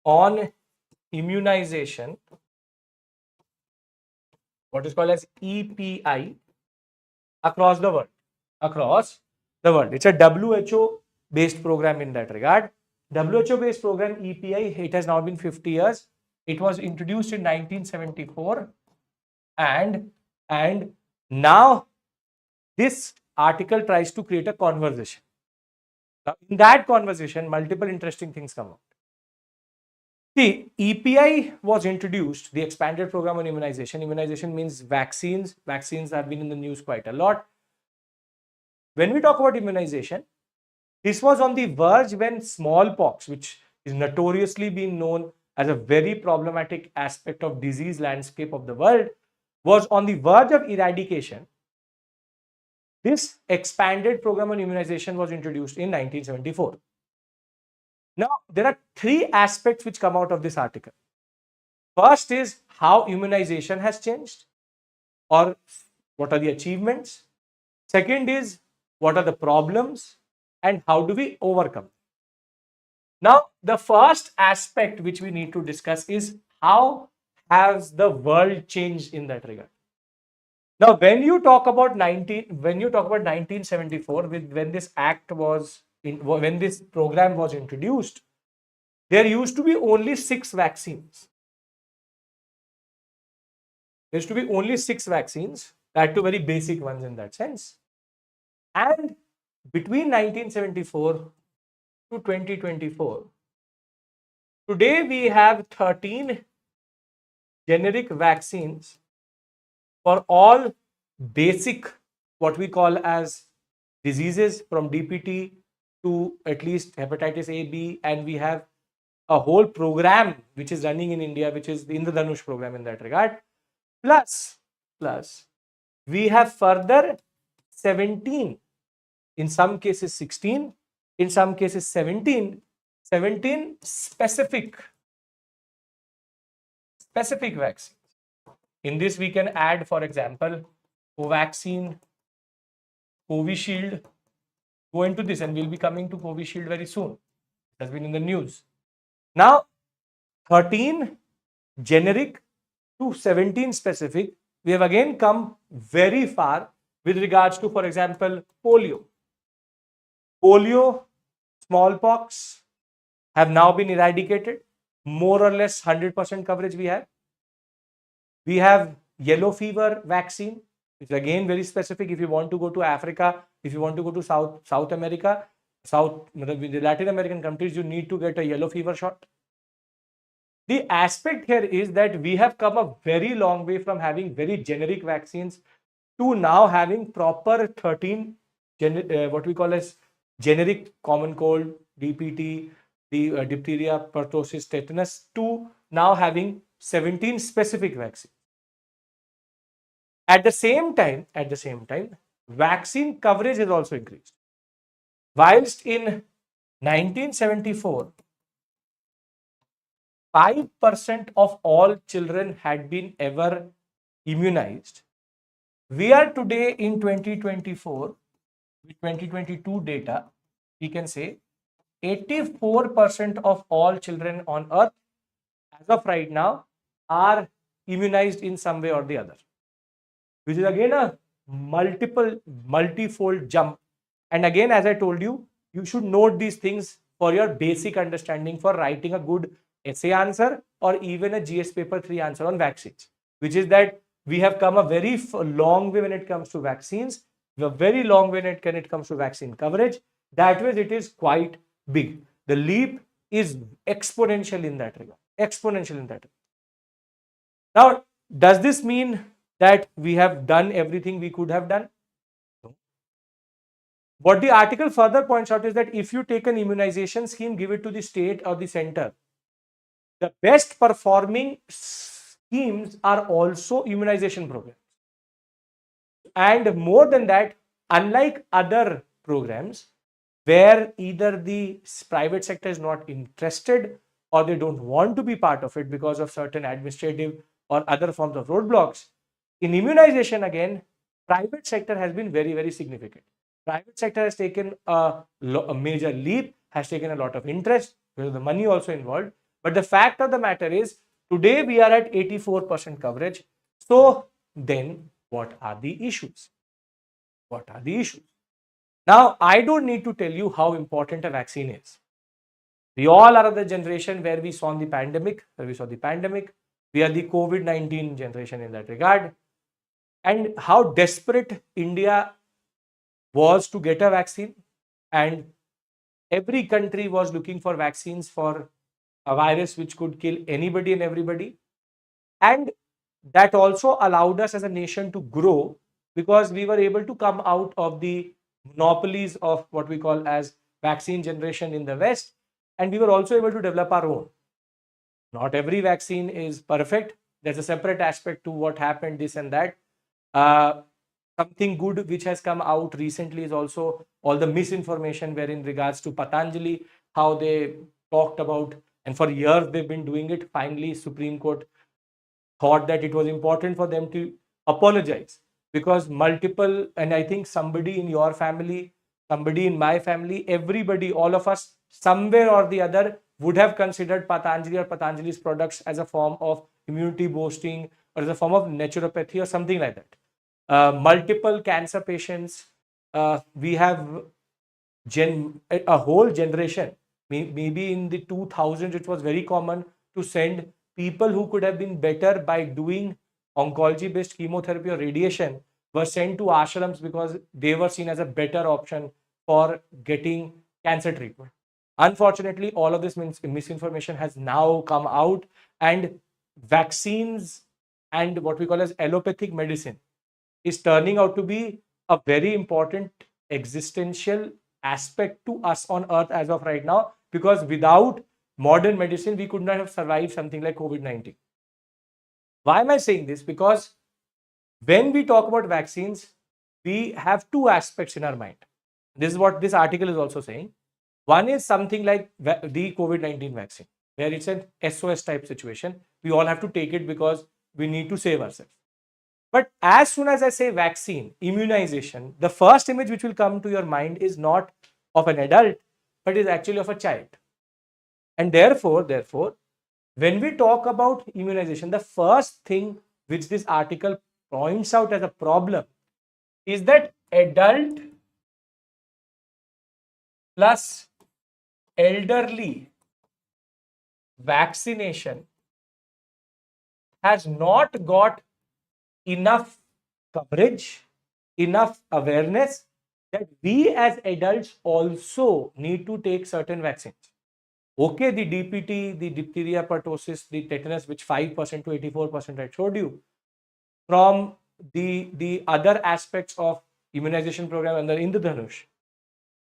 Speaker 1: on immunization, what is called as EPI, across the world. It's a WHO based program in that regard. WHO based program EPI, it has now been 50 years. It was introduced in 1974, and now this article tries to create a conversation. Now in that conversation, multiple interesting things come out. See, EPI was introduced, the expanded program on immunization. Immunization means vaccines. Vaccines have been in the news quite a lot. When we talk about immunization, this was on the verge when smallpox, which is notoriously been known as a very problematic aspect of disease landscape of the world, was on the verge of eradication. This expanded program on immunization was introduced in 1974. Now, there are three aspects which come out of this article. First is how immunization has changed, or what are the achievements. Second is what are the problems and how do we overcome. Now, the first aspect which we need to discuss is how has the world changed in that regard. Now, when you talk about 1974, when this act was when this program was introduced, there used to be only 6 vaccines. There used to be only 6 vaccines, that too very basic ones in that sense. And between 1974 to 2024, today we have 13 generic vaccines for all basic, what we call as diseases, from DPT to at least hepatitis A, B, and we have a whole program which is running in India, which is the Indradhanush program in that regard. Plus, we have further 17, in some cases 16, in some cases 17 specific vaccines. In this, we can add, for example, Covaxin, Covishield. Go into this, and we'll be coming to Covishield very soon. It has been in the news. Now, 13 generic to 17 specific. We have again come very far with regards to, for example, polio. Polio, smallpox have now been eradicated. More or less 100% coverage we have. We have yellow fever vaccine, which is again very specific. If you want to go to Africa, if you want to go to South America, the Latin American countries, you need to get a yellow fever shot. The aspect here is that we have come a very long way from having very generic vaccines to now having proper 13 what we call as generic common cold, DPT, the diphtheria, pertussis, tetanus, to now having 17 specific vaccines. At the same time, vaccine coverage has also increased. Whilst in 1974, 5% of all children had been ever immunized, we are today in 2024, with 2022 data, we can say 84% of all children on earth as of right now are immunized in some way or the other, which is again a multifold jump. And again, as I told you, you should note these things for your basic understanding for writing a good essay answer or even a GS paper 3 answer on vaccines, which is that we have come a very long way when it comes to vaccines. We have a very long way when it comes to vaccine coverage. That way, it is quite big. The leap is exponential in that regard. Exponential in that regard. Now, does this mean that we have done everything we could have done? No. What the article further points out is that if you take an immunization scheme, give it to the state or the center, the best performing schemes are also immunization programs. And more than that, unlike other programs where either the private sector is not interested or they don't want to be part of it because of certain administrative or other forms of roadblocks, in immunization again, private sector has been very, very significant. Private sector has taken a major leap, has taken a lot of interest, because the money also involved. But the fact of the matter is, today we are at 84% coverage. So then what are the issues? What are the issues? Now, I don't need to tell you how important a vaccine is. We all are of the generation where we saw the pandemic, We are the COVID-19 generation in that regard. And how desperate India was to get a vaccine. And every country was looking for vaccines for a virus which could kill anybody and everybody. And that also allowed us as a nation to grow because we were able to come out of the monopolies of what we call as vaccine generation in the West. And we were also able to develop our own. Not every vaccine is perfect. There's a separate aspect to what happened, this and that. Something good which has come out recently is also all the misinformation where in regards to Patanjali, how they talked about, and for years they've been doing it. Finally, Supreme Court thought that it was important for them to apologize because multiple, and I think somebody in your family, somebody in my family, everybody, all of us, somewhere or the other would have considered Patanjali or Patanjali's products as a form of immunity boosting or as a form of naturopathy or something like that. Multiple cancer patients, we have a whole generation. Maybe in the 2000s, it was very common to send people who could have been better by doing oncology based chemotherapy or radiation were sent to ashrams because they were seen as a better option for getting cancer treatment. Unfortunately, all of this misinformation has now come out, and vaccines and what we call as allopathic medicine is turning out to be a very important existential aspect to us on earth as of right now, because without modern medicine we could not have survived something like COVID-19. Why am I saying this? Because when we talk about vaccines, we have two aspects in our mind. This is what this article is also saying. One is something like the COVID-19 vaccine, where it's an SOS type situation. We all have to take it because we need to save ourselves. But as soon as I say vaccine, immunization, the first image which will come to your mind is not of an adult, but is actually of a child. And therefore, when we talk about immunization, the first thing which this article points out as a problem is that adult plus elderly vaccination has not got enough coverage, enough awareness that we as adults also need to take certain vaccines. Okay, the DPT, the diphtheria, pertussis, the tetanus, which 5% to 84% I showed you, from the other aspects of immunization program under Indradhanush,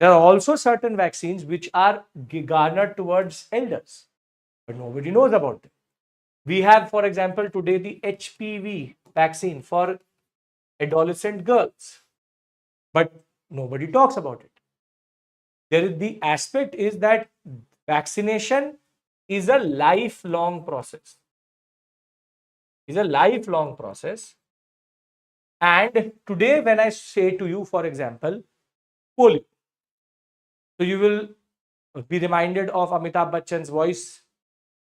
Speaker 1: there are also certain vaccines which are garnered towards elders, but nobody knows about them. We have, for example, today the HPV vaccine for adolescent girls, but nobody talks about it. The aspect is that vaccination is a lifelong process. And today, when I say to you, for example, polio, so you will be reminded of Amitabh Bachchan's voice,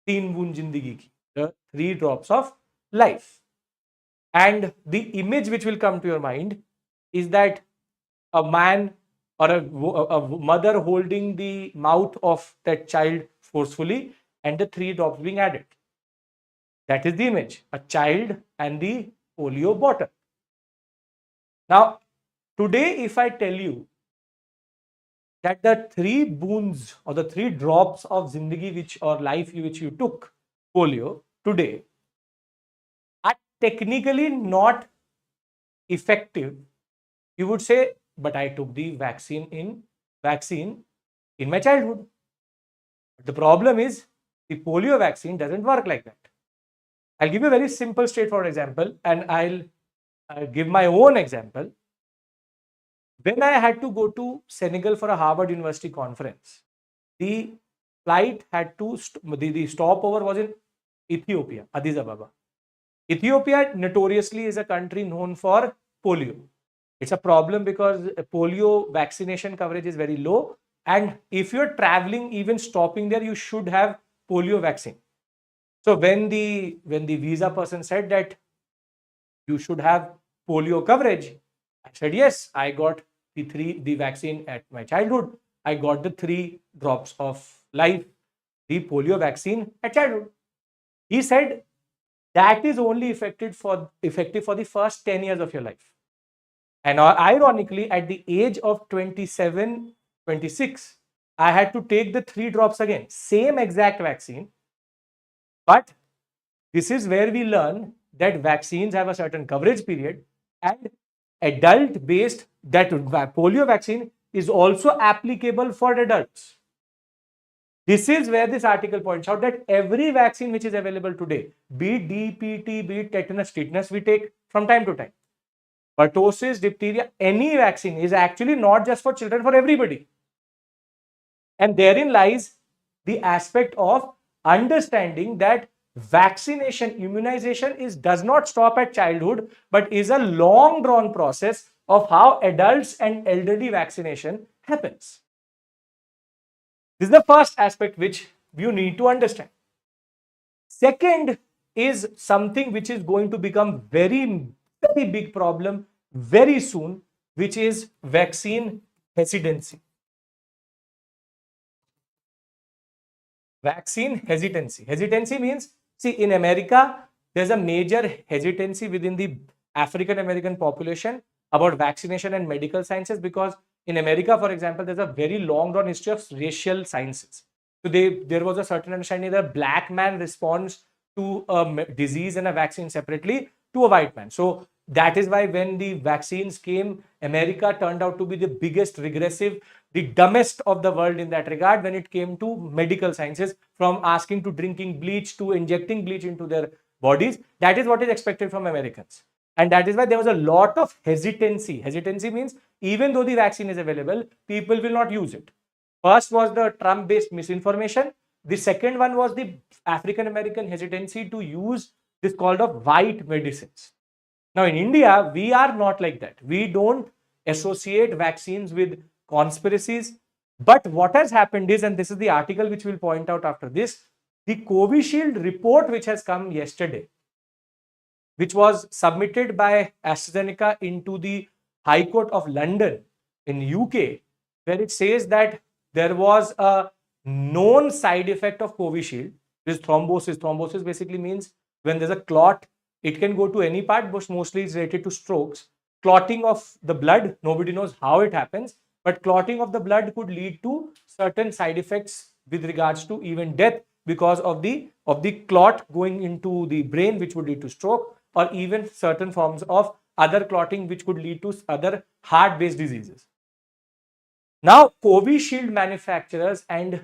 Speaker 1: "Teen Boon Zindagi Ki," the 3 drops of life. And the image which will come to your mind is that a man or a mother holding the mouth of that child forcefully and the 3 drops being added. That is the image, a child and the polio bottle. Now, today, if I tell you that the 3 boons or the 3 drops of zindagi or life which you took, polio, today, are technically not effective, you would say, but I took the vaccine in my childhood. The problem is the polio vaccine doesn't work like that. I'll give you a very simple, straightforward example, and I'll give my own example. When I had to go to Senegal for a Harvard University conference, the flight had to, the stopover was in Ethiopia, Addis Ababa. Ethiopia notoriously is a country known for polio. It's a problem because polio vaccination coverage is very low. And if you're traveling, even stopping there, you should have polio vaccine. So when the visa person said that you should have polio coverage, I said, yes, I got the vaccine at my childhood. I got the 3 drops of life, the polio vaccine at childhood. He said that is only effective for the first 10 years of your life. And ironically, at the age of 27, 26, I had to take the 3 drops again, same exact vaccine. But this is where we learn that vaccines have a certain coverage period, and adult based, that polio vaccine is also applicable for adults. This is where this article points out that every vaccine which is available today, be it DPT, be it tetanus, we take from time to time. pertussis, diphtheria, any vaccine is actually not just for children, for everybody. And therein lies the aspect of understanding that vaccination, immunization does not stop at childhood, but is a long drawn process of how adults and elderly vaccination happens. This is the first aspect which you need to understand. Second is something which is going to become very, very big problem very soon, which is vaccine hesitancy. Vaccine hesitancy. Hesitancy means, see, in America, there's a major hesitancy within the African American population about vaccination and medical sciences, because in America, for example, there's a very long run history of racial sciences. So there was a certain understanding that a black man responds to a disease and a vaccine separately to a white man. So that is why when the vaccines came, America turned out to be the biggest regressive, the dumbest of the world in that regard when it came to medical sciences, from asking to drinking bleach to injecting bleach into their bodies. That is what is expected from Americans. And that is why there was a lot of hesitancy. Hesitancy means even though the vaccine is available, people will not use it. First was the Trump-based misinformation. The second one was the African American hesitancy to use this called of white medicines. Now in India, we are not like that. We don't associate vaccines with conspiracies. But what has happened is, and this is the article which we'll point out after this, the Covishield report which has come yesterday, which was submitted by AstraZeneca into the High Court of London in UK, where it says that there was a known side effect of Covishield, which is thrombosis. Thrombosis basically means when there's a clot, it can go to any part, but mostly it's related to strokes. Clotting of the blood, nobody knows how it happens, but clotting of the blood could lead to certain side effects with regards to even death because of the clot going into the brain, which would lead to stroke, or even certain forms of other clotting which could lead to other heart-based diseases. Now, Covishield manufacturers and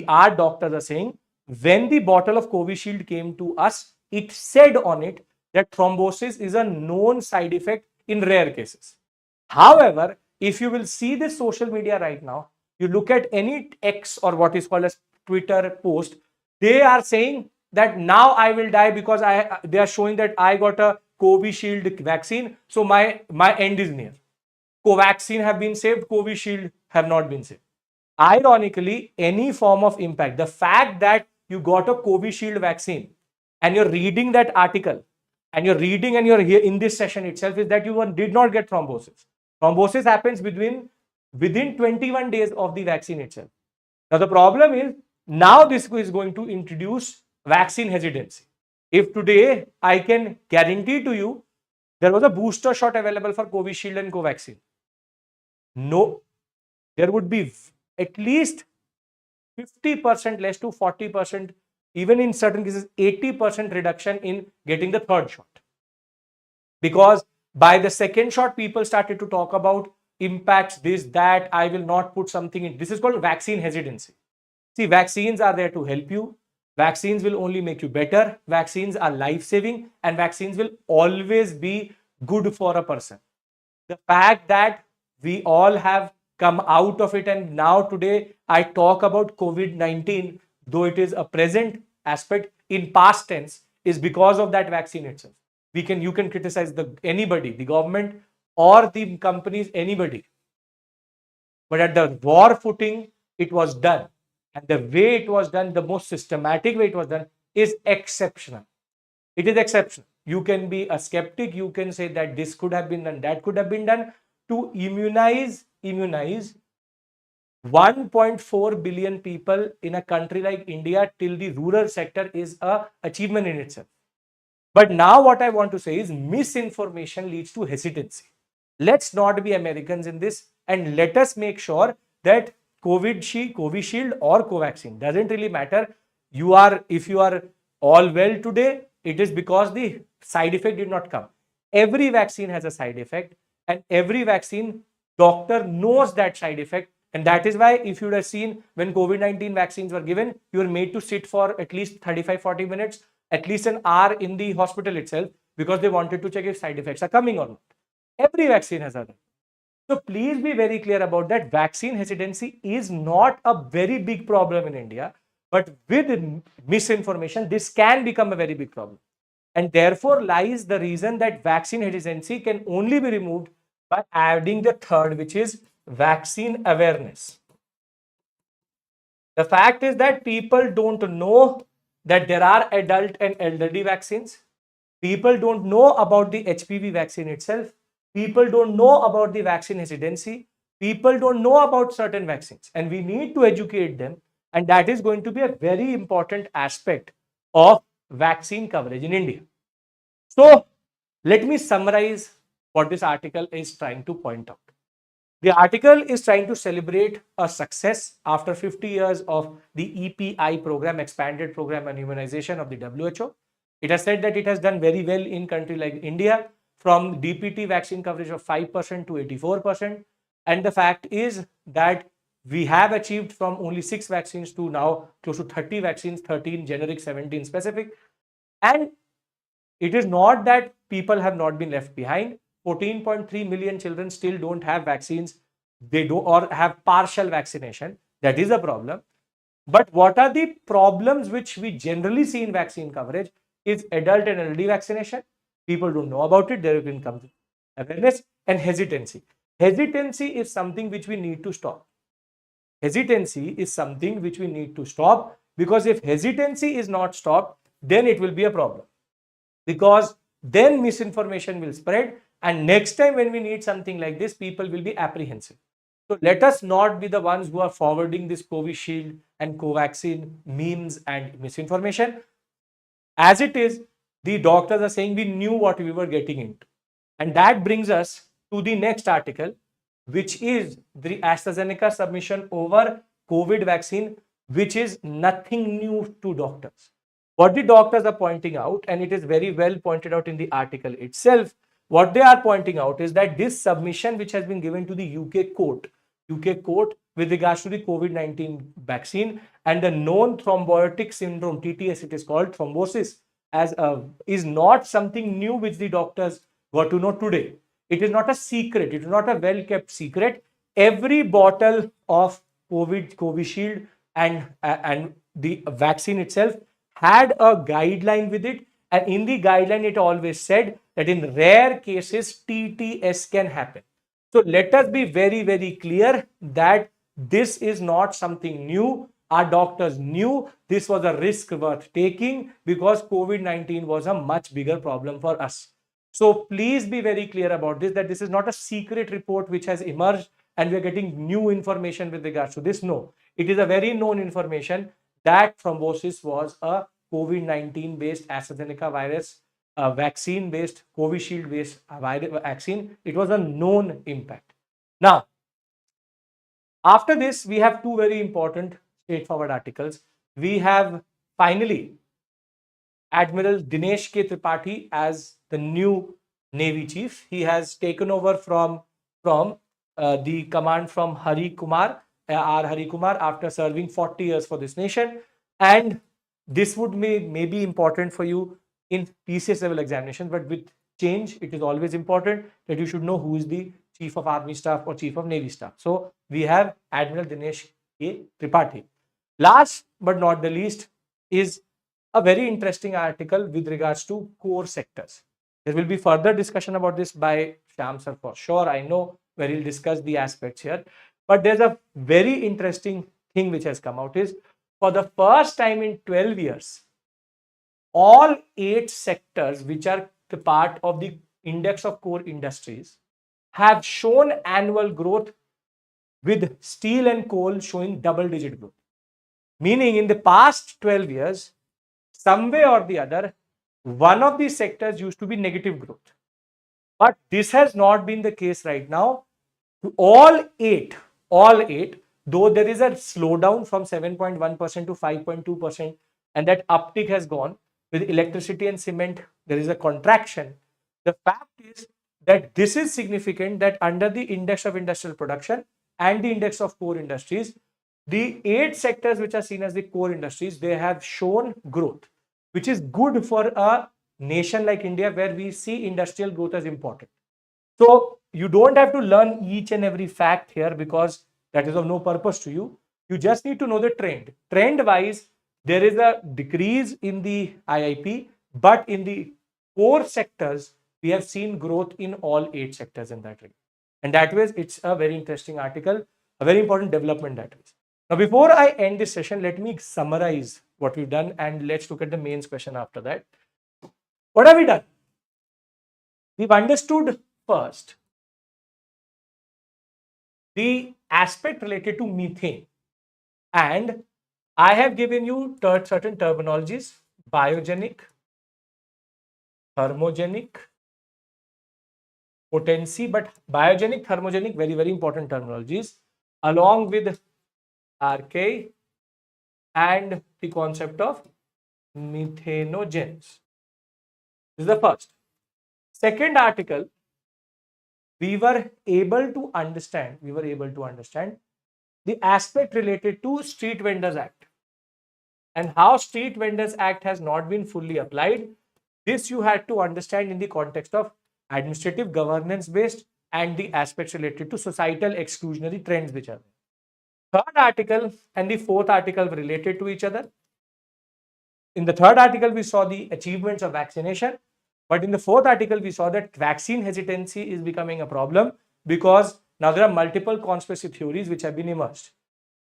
Speaker 1: our doctors are saying, when the bottle of Covishield came to us, it said on it that thrombosis is a known side effect in rare cases. However, if you will see this social media right now, you look at any X or what is called as Twitter post, they are saying that now I will die because they are showing that I got a Covishield vaccine, so my end is near. Covaxin have been saved, Covishield have not been saved. Ironically, any form of impact, the fact that you got a Covishield vaccine and you're reading that article and you're reading and you're here in this session itself, is that you did not get thrombosis. Thrombosis happens within 21 days of the vaccine itself. Now the problem is, now this is going to introduce vaccine hesitancy. If today I can guarantee to you there was a booster shot available for Covishield and Covaxin, no, there would be at least 50% less to 40%, even in certain cases 80% reduction in getting the third shot. Because by the second shot, people started to talk about impacts, this, that, I will not put something in. This is called vaccine hesitancy. See, vaccines are there to help you. Vaccines will only make you better. Vaccines are life-saving, and vaccines will always be good for a person. The fact that we all have come out of it, and now today I talk about COVID-19, though it is a present aspect in past tense, is because of that vaccine itself. You can criticize anybody, the government or the companies, anybody. But at the war footing, it was done. And the way it was done, the most systematic way it was done, is exceptional. It is exceptional. You can be a skeptic. You can say that this could have been done, that could have been done. To immunize 1.4 billion people in a country like India till the rural sector is an achievement in itself. But now what I want to say is misinformation leads to hesitancy. Let's not be Americans in this, and let us make sure that Covishield or Covaxin doesn't really matter. If you are all well today, it is because the side effect did not come. Every vaccine has a side effect, and every vaccine doctor knows that side effect. And that is why, if you would have seen when COVID-19 vaccines were given, you were made to sit for at least 35-40 minutes, at least an hour in the hospital itself, because they wanted to check if side effects are coming or not. Every vaccine has other. So please be very clear about that. Vaccine hesitancy is not a very big problem in India, but with misinformation, this can become a very big problem. And therefore lies the reason that vaccine hesitancy can only be removed by adding the third, which is vaccine awareness. The fact is that people don't know that there are adult and elderly vaccines. People don't know about the HPV vaccine itself. People don't know about the vaccine hesitancy. People don't know about certain vaccines. And we need to educate them. And that is going to be a very important aspect of vaccine coverage in India. So let me summarize what this article is trying to point out. The article is trying to celebrate a success after 50 years of the EPI program, expanded program on immunization of the WHO. It has said that it has done very well in country like India, from DPT vaccine coverage of 5% to 84%. And the fact is that we have achieved from only 6 vaccines to now close to 30 vaccines, 13 generic, 17 specific. And it is not that people have not been left behind. 14.3 million children still don't have vaccines. They do or have partial vaccination. That is a problem. But what are the problems which we generally see in vaccine coverage is adult and elderly vaccination. People don't know about it. There can come awareness and hesitancy. Hesitancy is something which we need to stop. Hesitancy is something which we need to stop, because if hesitancy is not stopped, then it will be a problem. Because then misinformation will spread, and next time when we need something like this, people will be apprehensive. So let us not be the ones who are forwarding this Covishield and Covaxin memes and misinformation. As it is, the doctors are saying we knew what we were getting into. And that brings us to the next article, which is the AstraZeneca submission over COVID vaccine, which is nothing new to doctors. What the doctors are pointing out, and it is very well pointed out in the article itself, what they are pointing out is that this submission, which has been given to the UK court with regards to the COVID-19 vaccine and the known thrombotic syndrome, TTS, it is called thrombosis, is not something new which the doctors got to know today. It is not a secret. It is not a well-kept secret. Every bottle of Covishield and the vaccine itself had a guideline with it, and in the guideline it always said that in rare cases TTS can happen. So let us be very, very clear that this is not something new. Our doctors knew this was a risk worth taking because COVID-19 was a much bigger problem for us. So please be very clear about this, that this is not a secret report which has emerged and we are getting new information with regards to this. No, it is a very known information that thrombosis was a COVID-19 based AstraZeneca virus vaccine based, Covishield based vaccine. It was a known impact. Now, after this, we have two very important straightforward articles. We have finally Admiral Dinesh K Tripathi as the new Navy chief. He has taken over from the command from Hari Kumar, Hari Kumar, after serving 40 years for this nation. And this would may be important for you in PCS level examinations, but with change, it is always important that you should know who is the Chief of Army Staff or Chief of Navy Staff. So we have Admiral Dinesh K Tripathi. Last but not the least is a very interesting article with regards to core sectors. There will be further discussion about this by Shyam sir for sure, I know, where he'll discuss the aspects here. But there's a very interesting thing which has come out is, for the first time in 12 years, all 8 sectors which are the part of the index of core industries have shown annual growth, with steel and coal showing double-digit growth. Meaning in the past 12 years, some way or the other, one of these sectors used to be negative growth. But this has not been the case right now. All eight, though there is a slowdown from 7.1% to 5.2%, and that uptick has gone. With electricity and cement, there is a contraction. The fact is that this is significant, that under the index of industrial production and the index of core industries, the 8 sectors which are seen as the core industries, they have shown growth, which is good for a nation like India, where we see industrial growth as important. So you don't have to learn each and every fact here because that is of no purpose to you. You just need to know the trend. Trend wise, there is a decrease in the IIP, but in the core sectors, we have seen growth in all 8 sectors in that regard. And that way, it's a very interesting article, a very important development that is. Now, before I end this session, let me summarize what we've done and let's look at the mains question after that. What have we done? We've understood first the aspect related to methane, and I have given you certain terminologies: biogenic, thermogenic, potency, but biogenic, thermogenic, very, very important terminologies, along with RK and the concept of methanogens. This is the first. Second article, we were able to understand the aspect related to Street Vendors Act and how Street Vendors Act has not been fully applied. This you had to understand in the context of administrative governance based and the aspects related to societal exclusionary trends which are there. Third article and the fourth article were related to each other. In the third article, we saw the achievements of vaccination. But in the fourth article, we saw that vaccine hesitancy is becoming a problem because now there are multiple conspiracy theories which have been emerged.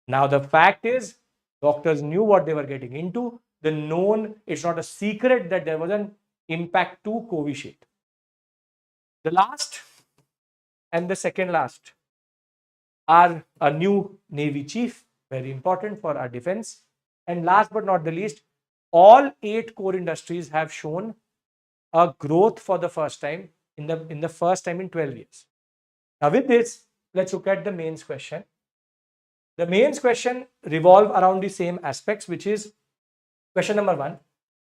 Speaker 1: Now, the fact is, doctors knew what they were getting into. It's not a secret that there was an impact to Covishield. The last and the second last are a new Navy chief, very important for our defense. And last but not the least, all 8 core industries have shown a growth for the first time in 12 years. Now with this, let's look at the mains question. The mains question revolve around the same aspects, which is question number 1.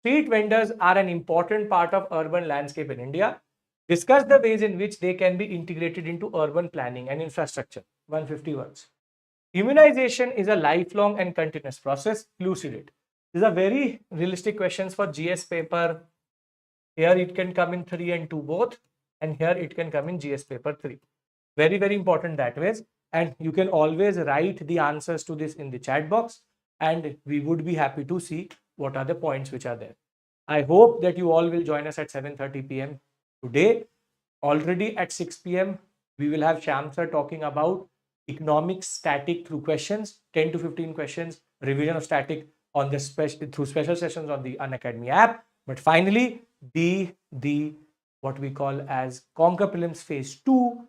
Speaker 1: Street vendors are an important part of urban landscape in India. Discuss the ways in which they can be integrated into urban planning and infrastructure. 150 words. Immunization is a lifelong and continuous process. Elucidate. These are very realistic questions for GS paper. Here it can come in 3 and 2 both, and here it can come in GS paper 3. Very, very important that ways. And you can always write the answers to this in the chat box, and we would be happy to see what are the points which are there. I hope that you all will join us at 7:30 p.m. today. Already at 6 p.m. we will have Shyam Sir talking about economics static through questions, 10 to 15 questions, revision of static on the through special sessions on the Unacademy app. But finally, the what we call as Conquer Prelims Phase 2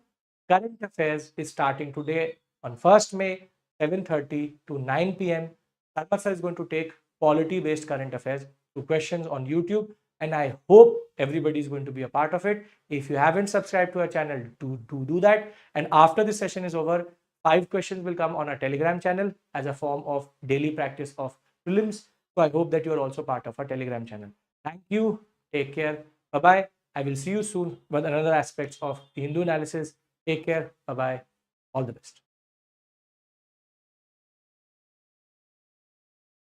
Speaker 1: current affairs is starting today on 1st May, 7:30 to 9 p.m. Sarmad Sir is going to take polity based current affairs to questions on YouTube, and I hope everybody is going to be a part of it. If you haven't subscribed to our channel, do that. And after this session is over, 5 questions will come on our Telegram channel as a form of daily practice of prelims. So I hope that you are also part of our Telegram channel. Thank you. Take care. Bye-bye. I will see you soon with another aspects of the Hindu analysis. Take care. Bye-bye. All the best.